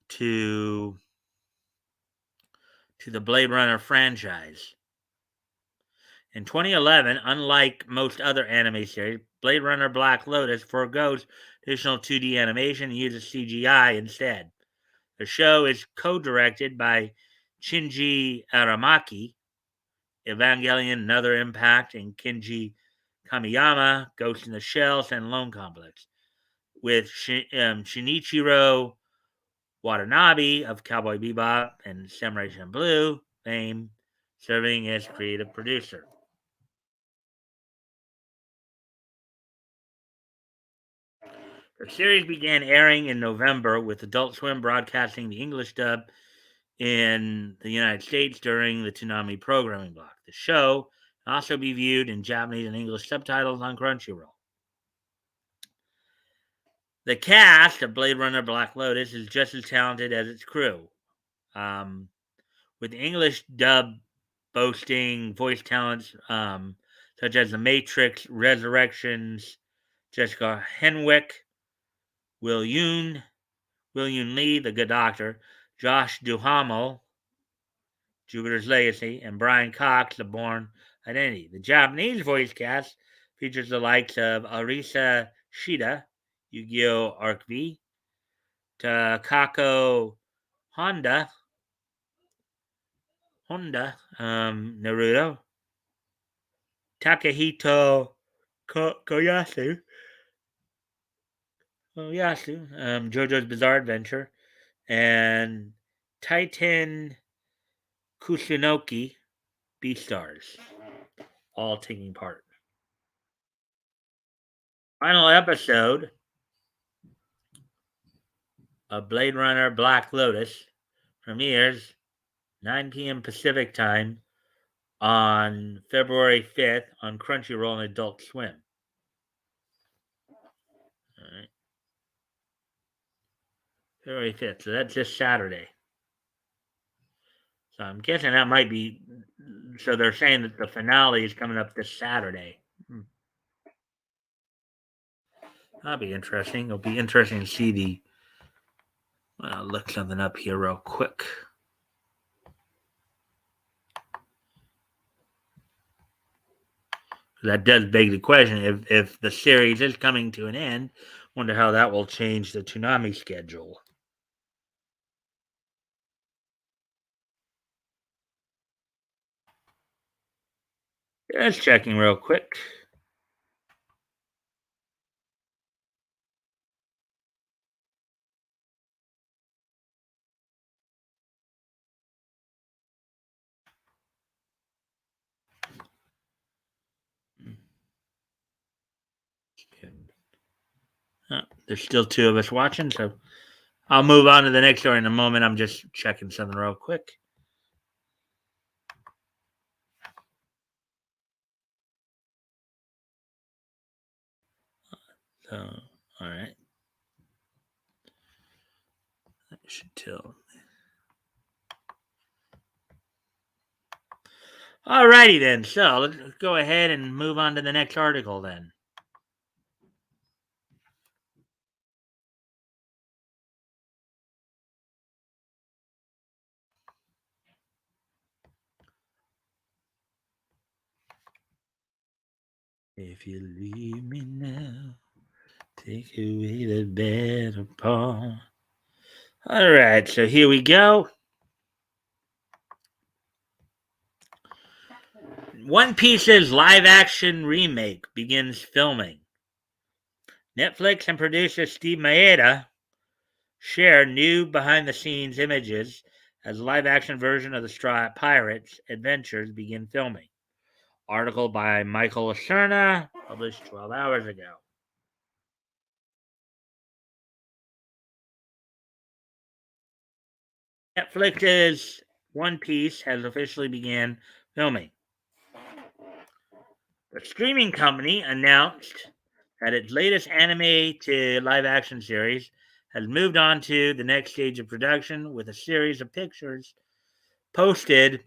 to the Blade Runner franchise. In 2011, unlike most other anime series, Blade Runner Black Lotus forgoes traditional 2D animation and uses CGI instead. The show is co-directed by Shinji Aramaki, Evangelion, Another Impact, and Kenji Kamiyama, Ghost in the Shell, and Lone Complex, with Shinichiro Watanabe of Cowboy Bebop and Samurai Champloo fame serving as creative producer. The series began airing in November, with Adult Swim broadcasting the English dub in the United States during the Toonami programming block. The show can also be viewed in Japanese and English subtitles on Crunchyroll. The cast of Blade Runner Black Lotus is just as talented as its crew, with the English dub boasting voice talents such as The Matrix Resurrections, Jessica Henwick, Will Yoon Lee, The Good Doctor, Josh Duhamel, Jupiter's Legacy, and Brian Cox, The Bourne Identity. The Japanese voice cast features the likes of Arisa Shida, Yu-Gi-Oh! Arc V, Takako Honda, Naruto, Takahito Koyasu, JoJo's Bizarre Adventure, and Titan Kusunoki Beastars, all taking part. Final episode of Blade Runner Black Lotus premieres 9 p.m. Pacific time on February 5th on Crunchyroll and Adult Swim. All right. February 5th, so that's this Saturday. So I'm guessing that might be. So they're saying that the finale is coming up this Saturday. That'll be interesting. It'll be interesting to see the. I'll look something up here real quick. That does beg the question: if the series is coming to an end, wonder how that will change the Toonami schedule. Just checking real quick. There's still two of us watching, so I'll move on to the next story in a moment. I'm just checking something real quick. So, all right. That should tell. Alrighty then. So let's go ahead and move on to the next article then. If you leave me now, take away the better part. All right, so here we go. One Piece's live action remake begins filming. Netflix and producer Steve Maeda share new behind the scenes images as a live action version of the Straw Hat Pirates adventures begin filming. Article by Michael Lacerna, published 12 hours ago. Netflix's One Piece has officially began filming. The streaming company announced that its latest anime to live action series has moved on to the next stage of production with a series of pictures posted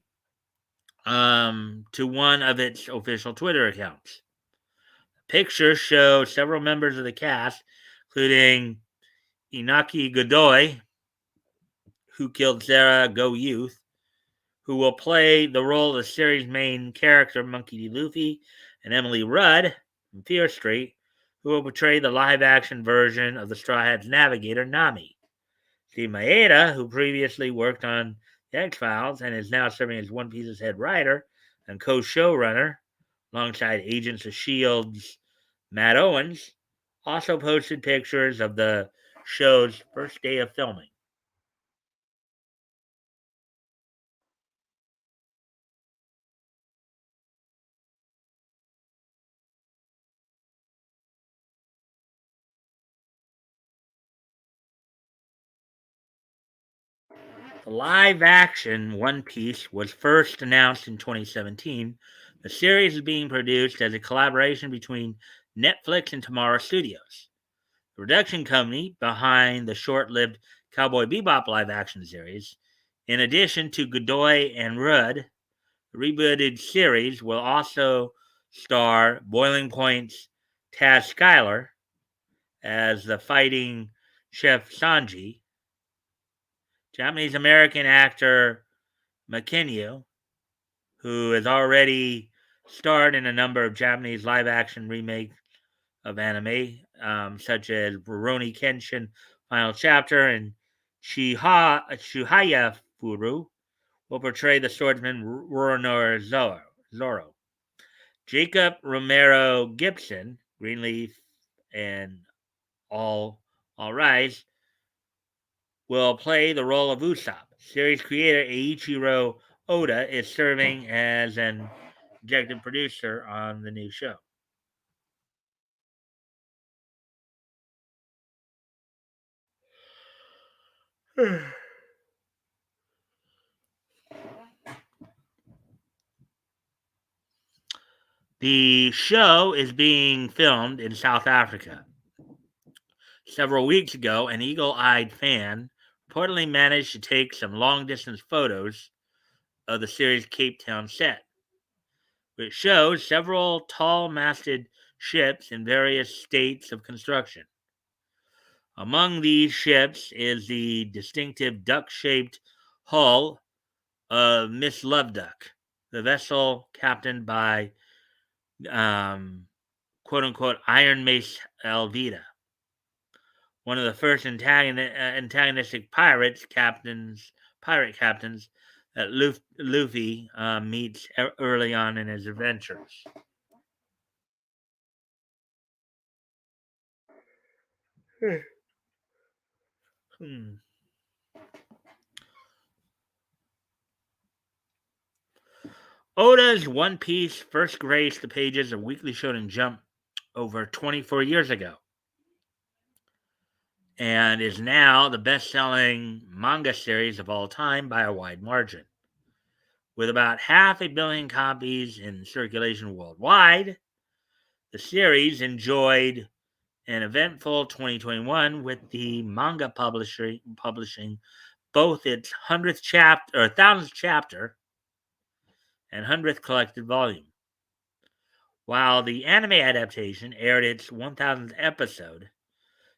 to one of its official Twitter accounts. Pictures show several members of the cast, including Inaki Godoy, who killed Sarah Go Youth, who will play the role of the series' main character, Monkey D. Luffy, and Emily Rudd from Fear Street, who will portray the live-action version of the Straw Hats Navigator, Nami. Steve Maeda, who previously worked on The X-Files and is now serving as One Piece's head writer and co-showrunner, alongside Agents of S.H.I.E.L.'s Matt Owens, also posted pictures of the show's first day of filming. The live-action One Piece was first announced in 2017. The series is being produced as a collaboration between Netflix and Tomorrow Studios, the production company behind the short-lived Cowboy Bebop live-action series. In addition to Godoy and Rudd, the rebooted series will also star Boiling Point's Taz Skylar as the fighting chef Sanji, Japanese American actor Makenyu, who has already starred in a number of Japanese live action remakes of anime, such as Rurouni Kenshin Final Chapter and Shuhaya Furu, will portray the swordsman Roronoa Zoro. Jacob Romero Gibson, Greenleaf, and All Rise, will play the role of Usopp. Series creator Eiichiro Oda is serving as an executive producer on the new show. The show is being filmed in South Africa. Several weeks ago, an eagle eyed fan reportedly managed to take some long distance photos of the series' Cape Town set, which shows several tall masted ships in various states of construction. Among these ships is the distinctive duck shaped hull of Miss Love Duck, the vessel captained by quote unquote Iron Mace Alvida, one of the first antagonistic pirate captains that Luffy meets early on in his adventures. Hmm. Oda's One Piece first graced the pages of Weekly Shonen Jump over 24 years ago. and is now the best-selling manga series of all time by a wide margin. With about 500 million copies in circulation worldwide, the series enjoyed an eventful 2021 with the manga publishing both its 1000th chapter and 100th collected volume, while the anime adaptation aired its 1000th episode.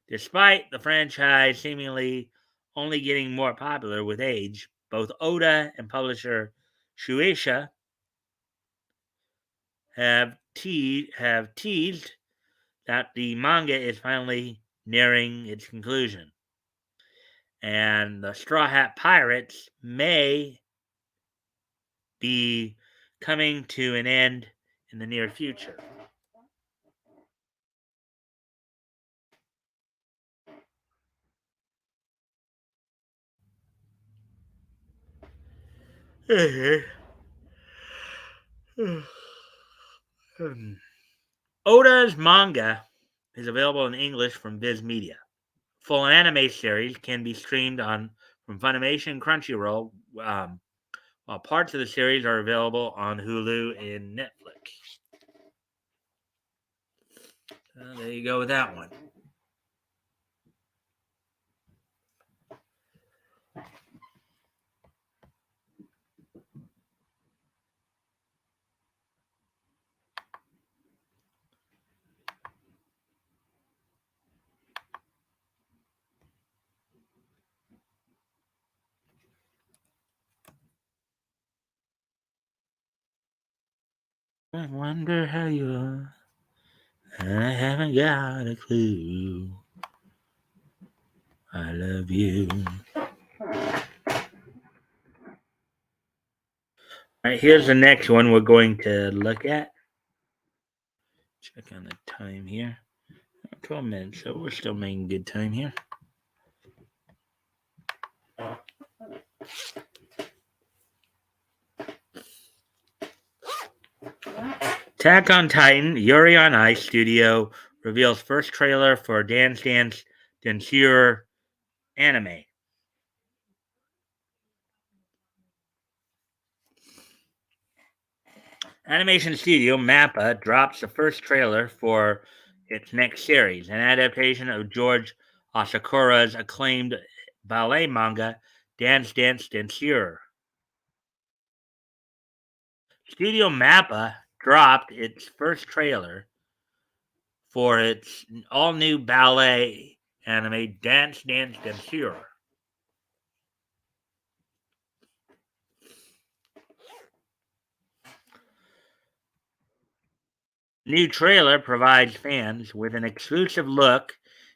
Despite the franchise seemingly only getting more popular with age, both Oda and publisher Shueisha have teased that the manga is finally nearing its conclusion, and the Straw Hat Pirates may be coming to an end in the near future. Oda's manga is available in English from Viz Media. Full anime series can be streamed from Funimation and Crunchyroll, while parts of the series are available on Hulu and Netflix. There you go with that one. I wonder how you are. I haven't got a clue. I love you. All right, here's the next one we're going to look at. Check on the time here. 12 minutes, so we're still making good time here. Attack on Titan, Yuri on Ice Studio reveals first trailer for Dance Dance Danseur anime. Animation studio Mappa drops the first trailer for its next series, an adaptation of George Asakura's acclaimed ballet manga Dance Dance Danseur. Studio Mappa dropped its first trailer for its all-new ballet anime Dance Dance Danseur. New trailer provides fans with an exclusive look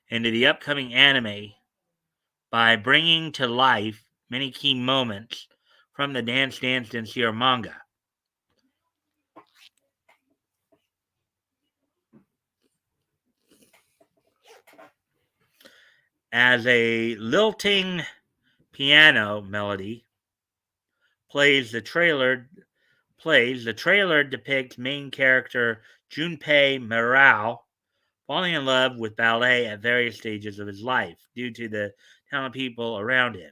into the upcoming anime by bringing to life many key moments from the Dance Dance Danseur manga. As a lilting piano melody the trailer depicts main character Junpei Marao falling in love with ballet at various stages of his life due to the talented people around him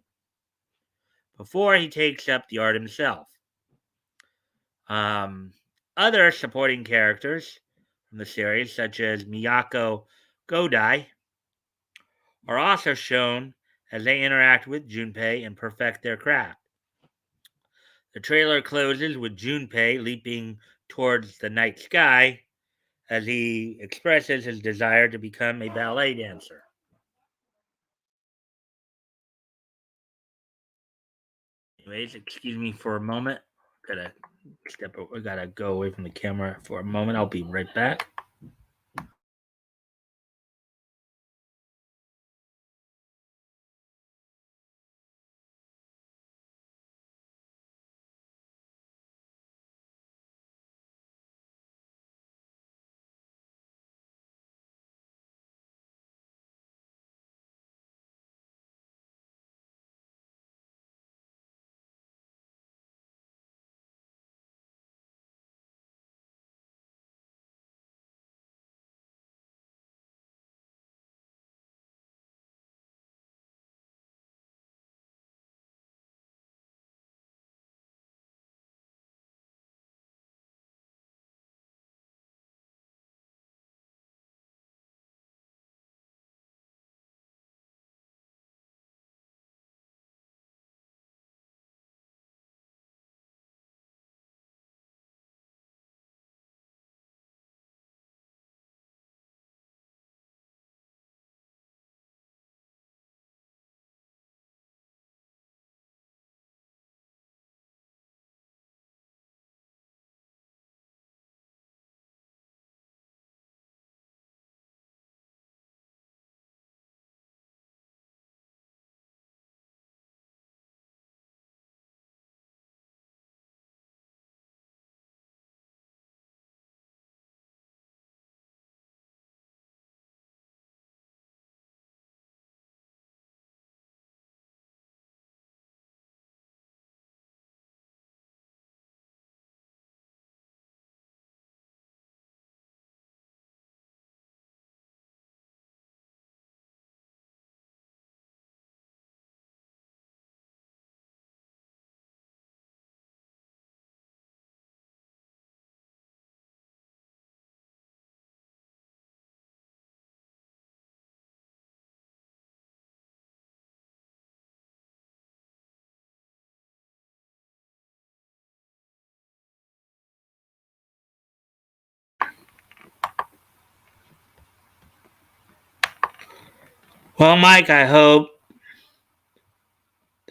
before he takes up the art himself. Other supporting characters from the series, such as Miyako Godai, are also shown as they interact with Junpei and perfect their craft. The trailer closes with Junpei leaping towards the night sky as he expresses his desire to become a ballet dancer. Anyways, excuse me for a moment. Gotta go away from the camera for a moment. I'll be right back. Well, Mike, I hope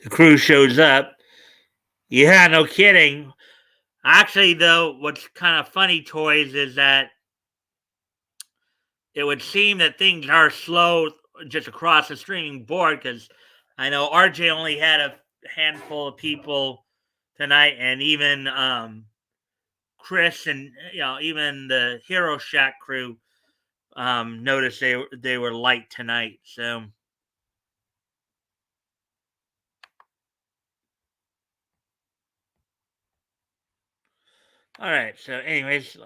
the crew shows up. Yeah, no kidding. Actually, though, what's kind of funny, Toys, is that it would seem that things are slow just across the streaming board because I know RJ only had a handful of people tonight, and even Chris and even the Hero Shack crew noticed they were light tonight. So, all right. So, anyways,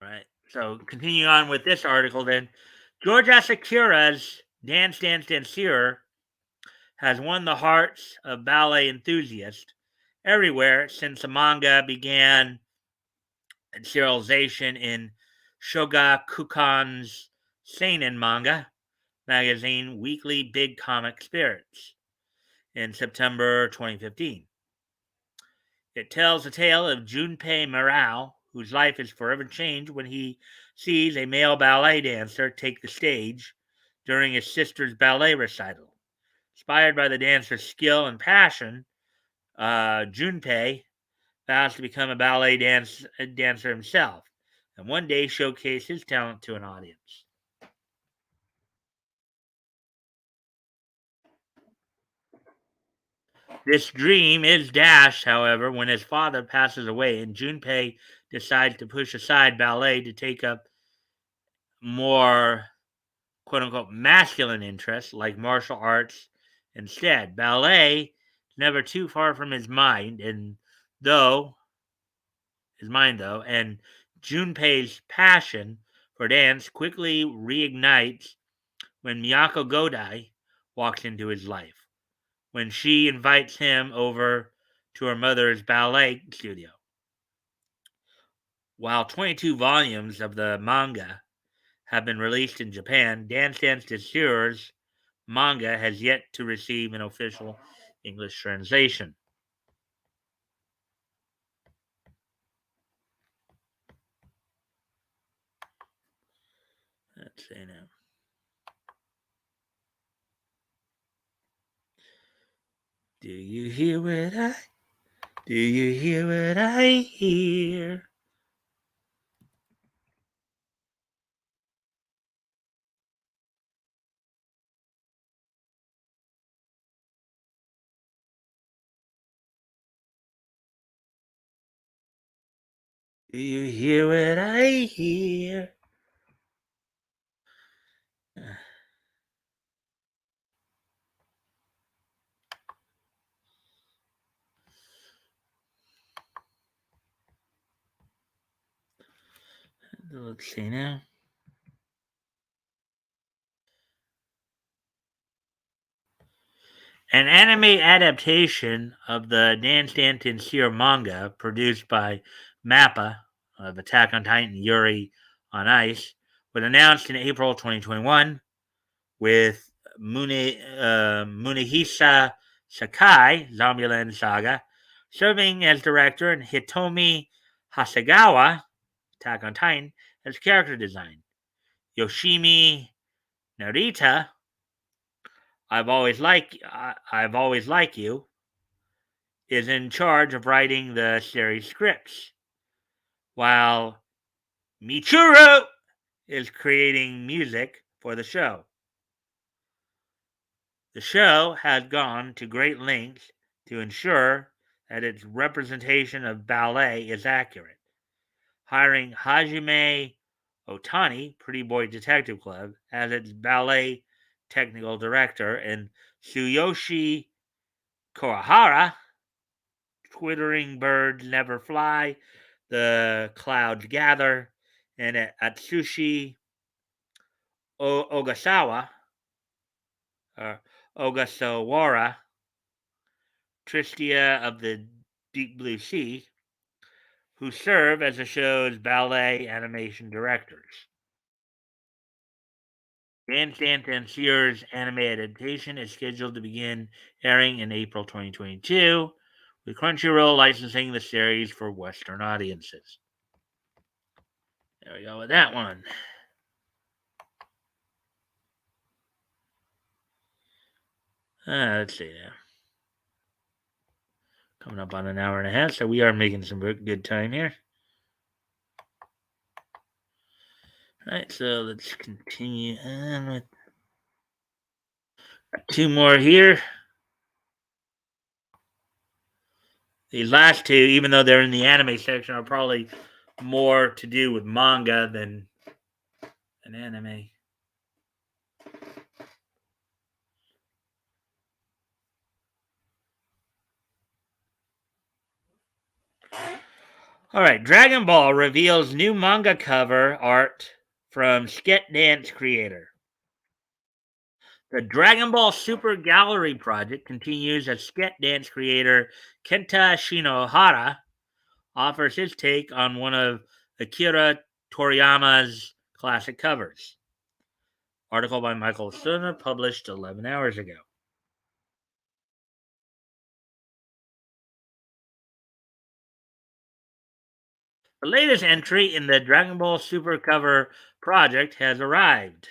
right. So, continue on with this article then. George Asakura's Dance Dance Dancer has won the hearts of ballet enthusiasts everywhere since the manga began serialization in Shogakukan's seinen manga magazine Weekly Big Comic Spirits in September 2015. It tells the tale of Junpei Morale, whose life is forever changed when he sees a male ballet dancer take the stage during his sister's ballet recital. Inspired by the dancer's skill and passion, Junpei vows to become a dancer himself and one day showcase his talent to an audience. This dream is dashed, however, when his father passes away and Junpei decides to push aside ballet to take up more quote unquote masculine interests like martial arts instead. Ballet is never too far from though his mind though, and Junpei's passion for dance quickly reignites when Miyako Godai walks into his life, when she invites him over to her mother's ballet studio. While 22 volumes of the manga have been released in Japan, Dance Dance Desir's manga has yet to receive an official English translation. Let's see now. Do you hear what I Do you hear what I hear? Do you hear what I hear? Let's see now. An anime adaptation of the Dance Dance Sincere manga produced by MAPPA of Attack on Titan Yuri on Ice was announced in April 2021 with Munehisa Sakai, Zombieland Saga, serving as director and Hitomi Hasegawa, Attack on Titan, as character design. Yoshimi Narita, I've always liked you, is in charge of writing the series scripts, while Michiro is creating music for the show. The show has gone to great lengths to ensure that its representation of ballet is accurate, hiring Hajime Otani, Pretty Boy Detective Club, as its ballet technical director, and Tsuyoshi Kurihara, Twittering Birds Never Fly, The Clouds Gather, and Atsushi Ogasawa, or Ogasawara, Tristia of the Deep Blue Sea, who serve as the show's ballet animation directors. Dance Dance and Sears anime adaptation is scheduled to begin airing in April 2022, with Crunchyroll licensing the series for Western audiences. There we go with that one. Let's see now. Coming up on an hour and a half, so we are making some good time here. All right, so let's continue on with two more here. These last two, even though they're in the anime section, are probably more to do with manga than an anime. All right, Dragon Ball reveals new manga cover art from Sket Dance creator. The Dragon Ball Super Gallery project continues as Sket Dance creator Kenta Shinohara offers his take on one of Akira Toriyama's classic covers. Article by Michael Sturner, published 11 hours ago. The latest entry in the Dragon Ball Super cover project has arrived.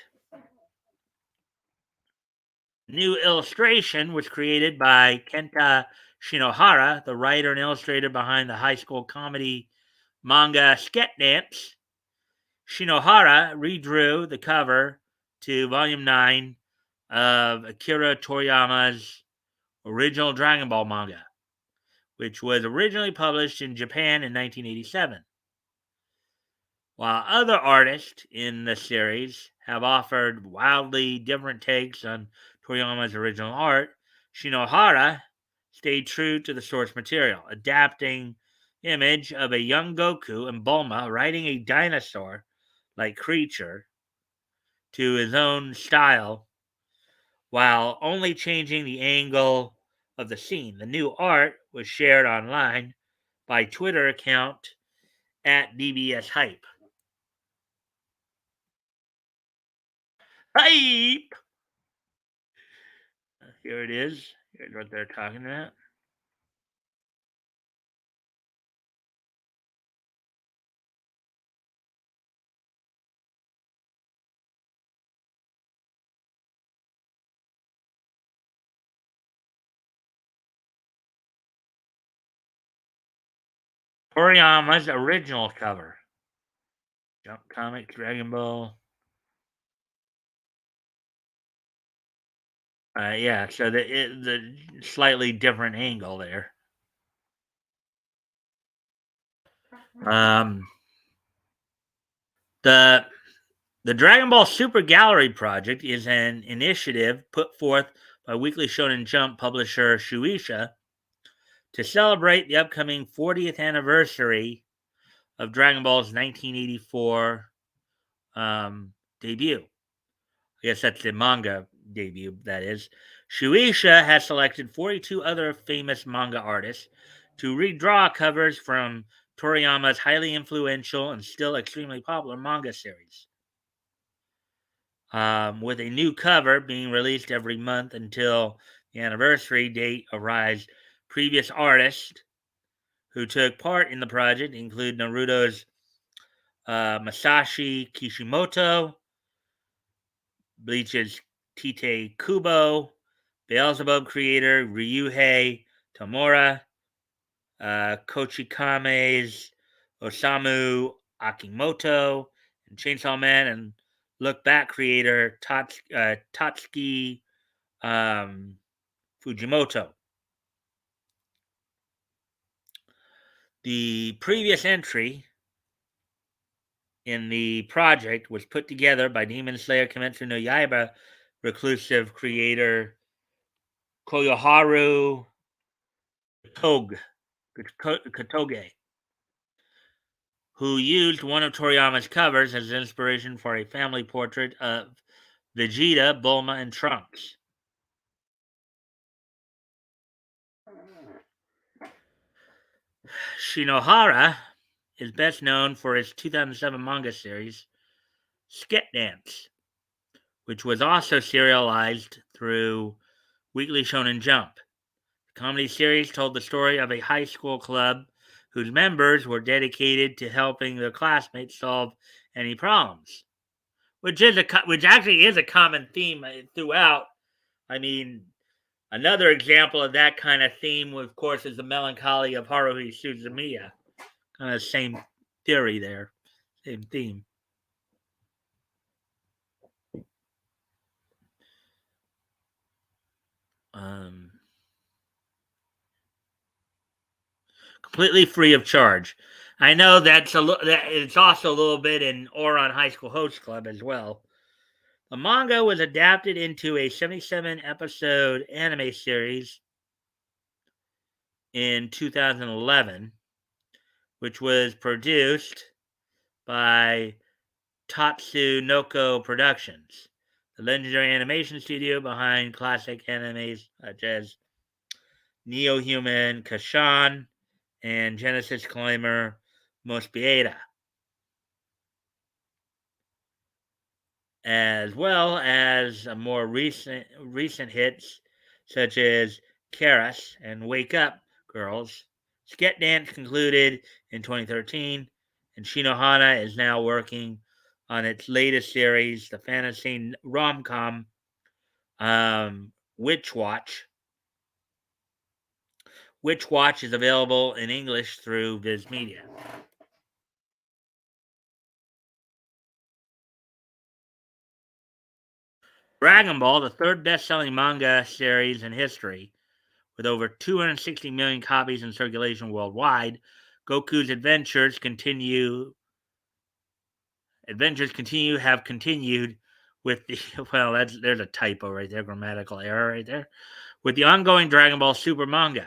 New illustration was created by Kenta Shinohara, the writer and illustrator behind the high school comedy manga Sket Dance. Shinohara redrew the cover to Volume 9 of Akira Toriyama's original Dragon Ball manga, which was originally published in Japan in 1987. While other artists in the series have offered wildly different takes on Toriyama's original art, Shinohara stayed true to the source material, adapting image of a young Goku and Bulma riding a dinosaur-like creature to his own style, while only changing the angle of the scene. The new art was shared online by Twitter account at DBS Hype. Hype! Here it is. Here's what they're talking about. Toriyama's original cover. Jump Comics, Dragon Ball. Yeah, so the slightly different angle there. The Dragon Ball Super Gallery project is an initiative put forth by Weekly Shonen Jump publisher Shueisha to celebrate the upcoming 40th anniversary of Dragon Ball's 1984 debut. I guess that's the manga debut, that is. Shueisha has selected 42 other famous manga artists to redraw covers from Toriyama's highly influential and still extremely popular manga series. With a new cover being released every month until the anniversary date arrives, previous artists who took part in the project include Naruto's Masashi Kishimoto, Bleach's Tite Kubo, Beelzebub creator Ryuhei Tamura, Kochikame's Osamu Akimoto, and Chainsaw Man and Look Back creator Tatsuki Fujimoto. The previous entry in the project was put together by Demon Slayer Kimetsu no Yaiba reclusive creator Koyoharu Katoge, who used one of Toriyama's covers as inspiration for a family portrait of Vegeta, Bulma, and Trunks. Shinohara is best known for his 2007 manga series, Sket Dance, which was also serialized through Weekly Shonen Jump. The comedy series told the story of a high school club whose members were dedicated to helping their classmates solve any problems, which actually is a common theme throughout. I mean, another example of that kind of theme, of course, is the Melancholy of Haruhi Suzumiya. Kind of same theory there, same theme. Completely free of charge. I know that it's also a little bit in Oron High School Host Club as well. The manga was adapted into a 77 episode anime series in 2011, which was produced by Tatsunoko Productions, the legendary animation studio behind classic animes such as Neo Human Kashan and Genesis Climber Mospieta, as well as more recent hits such as Karas and Wake Up Girls. Sket Dance concluded in 2013, and Shinohana is now working on its latest series, the fantasy rom-com Witch Watch. Witch Watch is available in English through Viz Media. Dragon Ball, the third best-selling manga series in history, with over 260 million copies in circulation worldwide, Goku's adventures continue have continued with the there's a typo right there, grammatical error right there, with the ongoing Dragon Ball Super manga,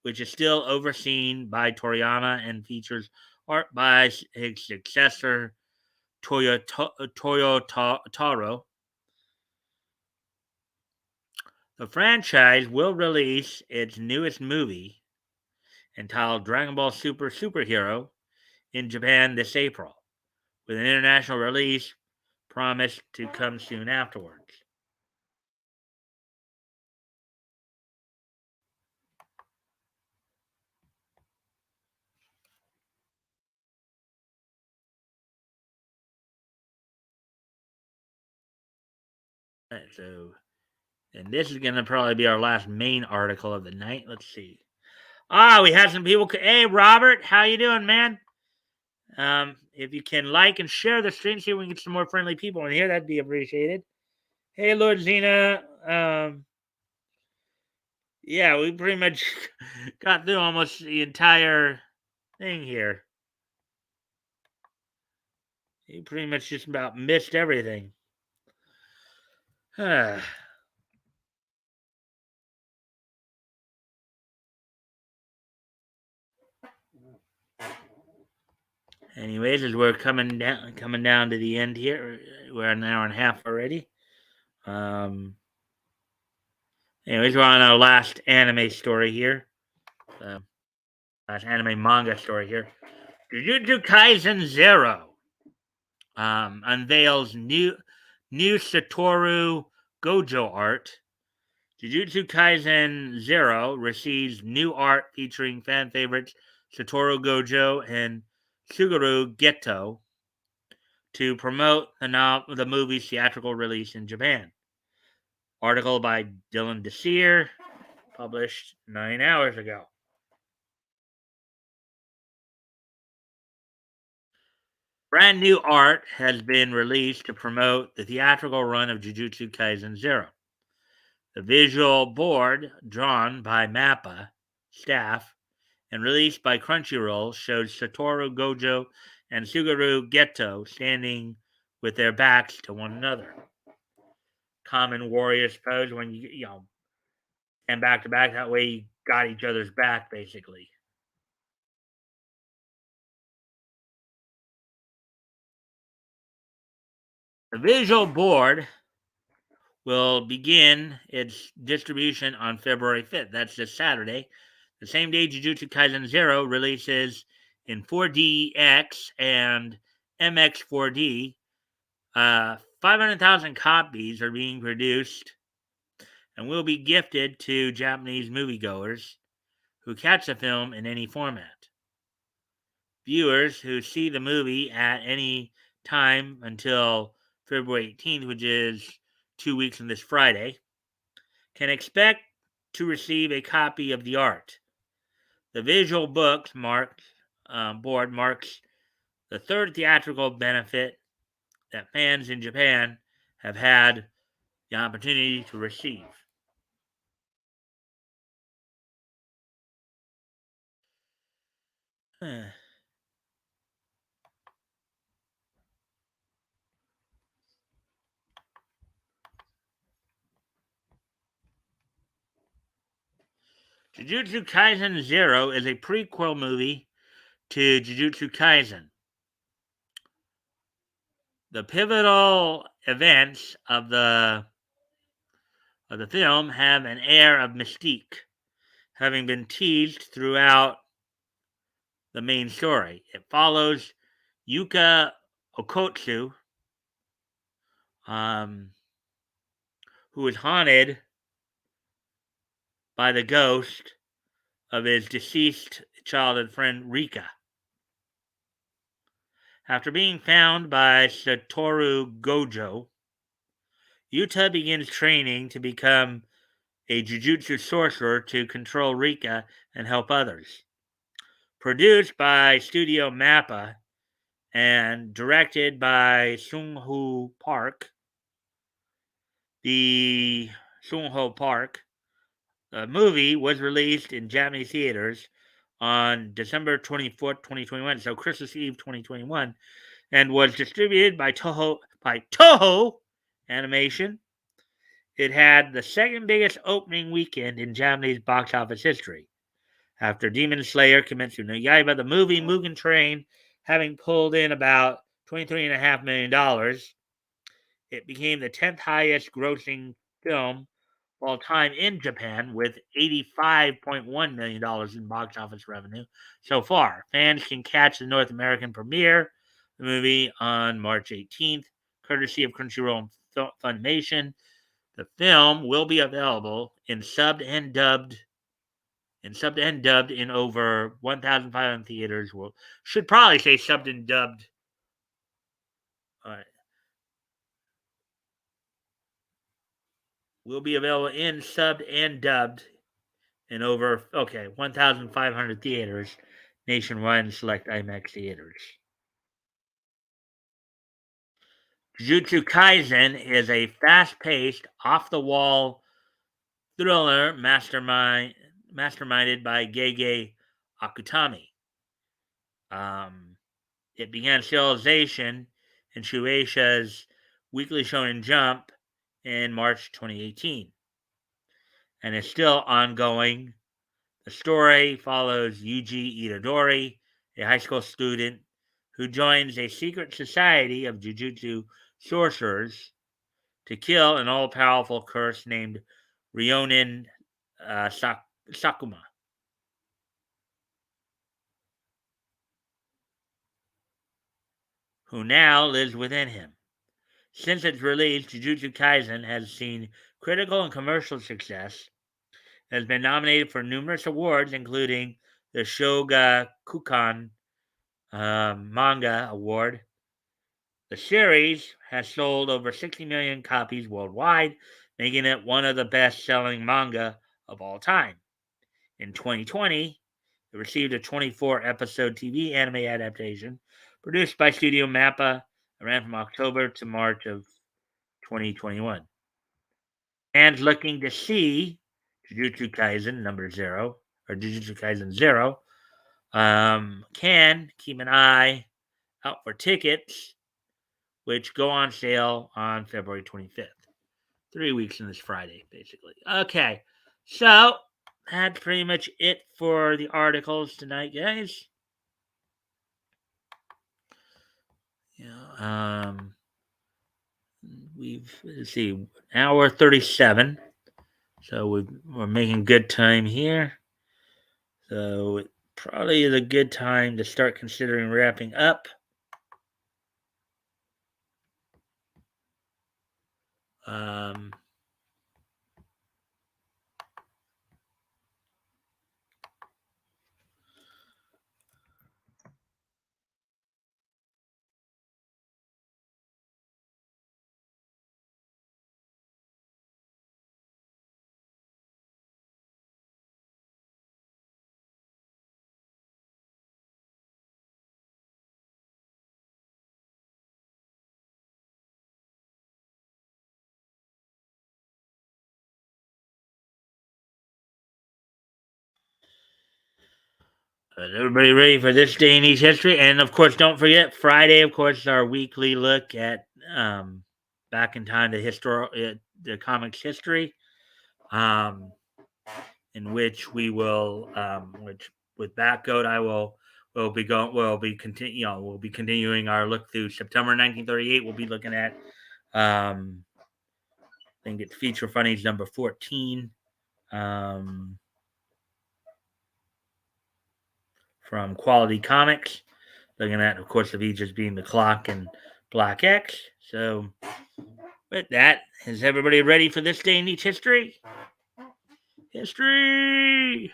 which is still overseen by Toriyama and features art by his successor Toyo Taro. The franchise will release its newest movie, entitled Dragon Ball Super Superhero, in Japan this April, with an international release promised to come soon afterwards. And this is going to probably be our last main article of the night. Let's see. We had some people. Hey, Robert, how you doing, man? If you can like and share the stream, see if we can get some more friendly people in here, that'd be appreciated. Hey, Lord Zena. Yeah, we pretty much got through almost the entire thing here. You pretty much just about missed everything. Anyways, as we're coming down to the end here, we're an hour and a half already. Anyways, we're on our last anime story here. Last anime manga story here. Jujutsu Kaisen Zero unveils new Satoru Gojo art. Jujutsu Kaisen Zero receives new art featuring fan favorites Satoru Gojo and Suguru Geto to promote the movie's theatrical release in Japan. Article by Dylan Desir, published 9 hours ago. Brand new art has been released to promote the theatrical run of Jujutsu Kaisen Zero. The visual board, drawn by MAPPA staff and released by Crunchyroll, shows Satoru Gojo and Suguru Geto standing with their backs to one another. Common warriors pose when you stand back to back. That way you got each other's back, basically. The visual board will begin its distribution on February 5th. That's this Saturday. The same day Jujutsu Kaisen Zero releases in 4DX and MX4D. 500,000 copies are being produced and will be gifted to Japanese moviegoers who catch the film in any format. Viewers who see the movie at any time until February 18th, which is 2 weeks from this Friday, can expect to receive a copy of the art. The visual books board marks the third theatrical benefit that fans in Japan have had the opportunity to receive. Jujutsu Kaisen Zero is a prequel movie to Jujutsu Kaisen. The pivotal events of the film have an air of mystique, having been teased throughout the main story. It follows Yuka Okotsu, who is haunted by the ghost of his deceased childhood friend Rika. After being found by Satoru Gojo, Yuta begins training to become a jujutsu sorcerer to control Rika and help others. Produced by Studio Mappa and directed by Sung-Ho Park, the movie was released in Japanese theaters on December 24th, 2021, so Christmas Eve 2021, and was distributed by Toho Animation. It had the second biggest opening weekend in Japanese box office history. After Demon Slayer, Kimetsu no Yaiba, the movie Mugen Train, having pulled in about $23.5 million, it became the 10th highest grossing film of all time in Japan with $85.1 million in box office revenue so far. Fans can catch the North American premiere of the movie on March 18th, courtesy of Crunchyroll and Funimation. The film will be available in subbed and dubbed in over 1,500 theaters. Should probably say subbed and dubbed. Will be available in subbed and dubbed in over 1,500 theaters nationwide and select IMAX theaters. Jujutsu Kaisen is a fast-paced, off-the-wall thriller masterminded by Gege Akutami. It began serialization in Shueisha's Weekly Shonen Jump in March 2018 and is still ongoing. The story follows Yuji Itadori, a high school student who joins a secret society of jujutsu sorcerers to kill an all-powerful curse named Ryonin Sakuma, who now lives within him. Since its release, Jujutsu Kaisen has seen critical and commercial success. It has been nominated for numerous awards, including the Shogakukan Manga Award. The series has sold over 60 million copies worldwide, making it one of the best-selling manga of all time. In 2020, it received a 24-episode TV anime adaptation produced by Studio Mappa and ran from October to March of 2021. Fans looking to see Jujutsu Kaisen Jujutsu Kaisen Zero, can keep an eye out for tickets, which go on sale on February 25th. 3 weeks from this Friday, basically. Okay, so that's pretty much it for the articles tonight, guys. Let's see, hour 37. So we're making good time here. So it probably is a good time to start considering wrapping up. Um, Is everybody ready for this day in each history? And of course, don't forget Friday. Of course, is our weekly look at back in time the comics history, um, in which we will, which with Batgoat, we'll be continuing our look through September 1938. We'll be looking at, I think it's Feature Funnies number 14. From Quality Comics. Looking at, of course, the features being the Clock and Black X. So, with that, is everybody ready for this day in each history? History!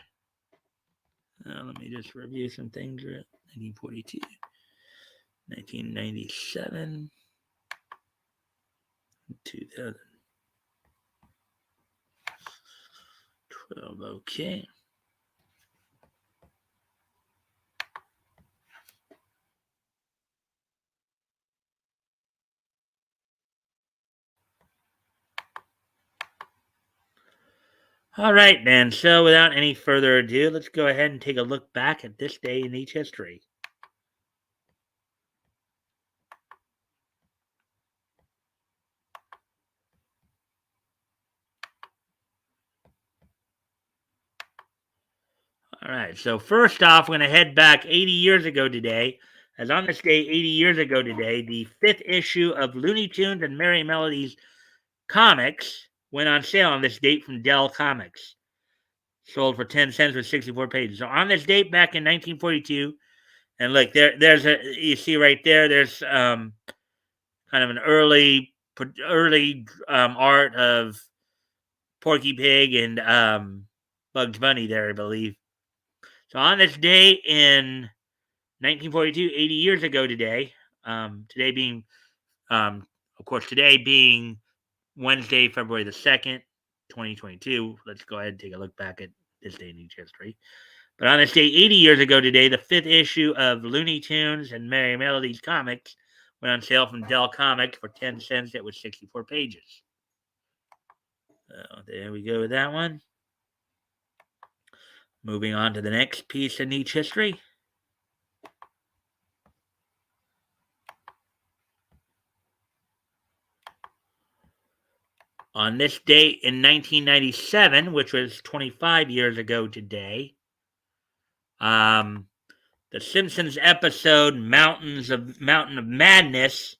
Let me just review some things. 1942, 1997, 2012. Okay. All right, then. So, without any further ado, let's go ahead and take a look back at this day in each history. All right, so first off, we're going to head back 80 years ago today. As on this day, 80 years ago today, the 5th issue of Looney Tunes and Merry Melodies comics went on sale on this date from Dell Comics. Sold for 10 cents with 64 pages. So on this date back in 1942, and look, you see right there's kind of an early art of Porky Pig and Bugs Bunny there, I believe. So on this day in 1942, 80 years ago today, today being, of course, today being Wednesday, February the 2nd, 2022. Let's go ahead and take a look back at this day in each history. But on this day, 80 years ago today, the 5th issue of Looney Tunes and Merry Melodies comics went on sale from Dell Comics for 10 cents. It was 64 pages. So there we go with that one. Moving on to the next piece in each history. On this date in 1997, which was 25 years ago today, the Simpsons episode Mountain of Madness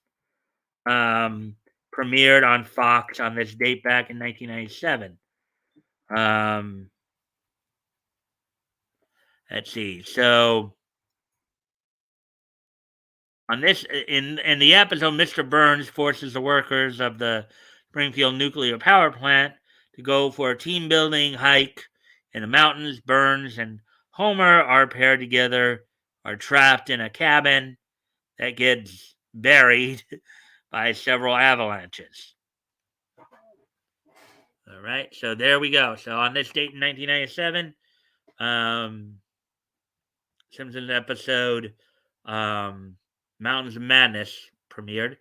premiered on Fox on this date back in 1997. Let's see. So on this in the episode, Mr. Burns forces the workers of the Springfield nuclear power plant to go for a team building hike in the mountains. Burns and Homer are paired together, are trapped in a cabin that gets buried by several avalanches. All right, so there we go. So on this date in 1997, Simpsons episode Mountains of Madness premiered.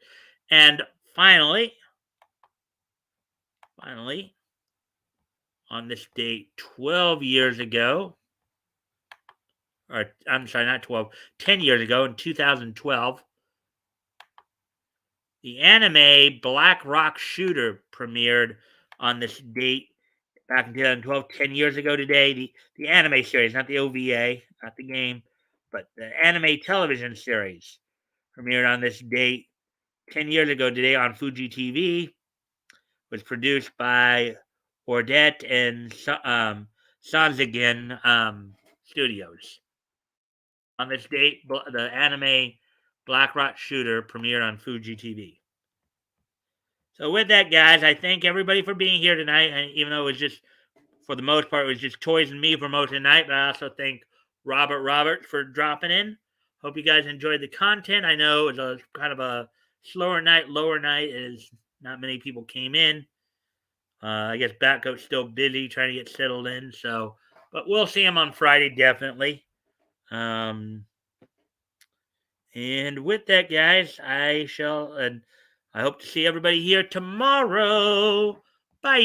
And finally, on this date 12 years ago, or I'm sorry, not 12, 10 years ago in 2012, the anime Black Rock Shooter premiered on this date back in 2012, 10 years ago today. The anime series, not the OVA, not the game, but the anime television series premiered on this date 10 years ago today on Fuji TV. Was produced by Ordet and Sanzigen Studios. On this date, the anime Black Rock Shooter premiered on Fuji TV. So with that, guys, I thank everybody for being here tonight. And even though it was just, for the most part, it was just Toys and me for most of the night, but I also thank Robert for dropping in. Hope you guys enjoyed the content. I know it was kind of a lower night, as not many people came in. I guess Batgoat's still busy trying to get settled in. So, but we'll see him on Friday, definitely. And with that, guys, I hope to see everybody here tomorrow. Bye.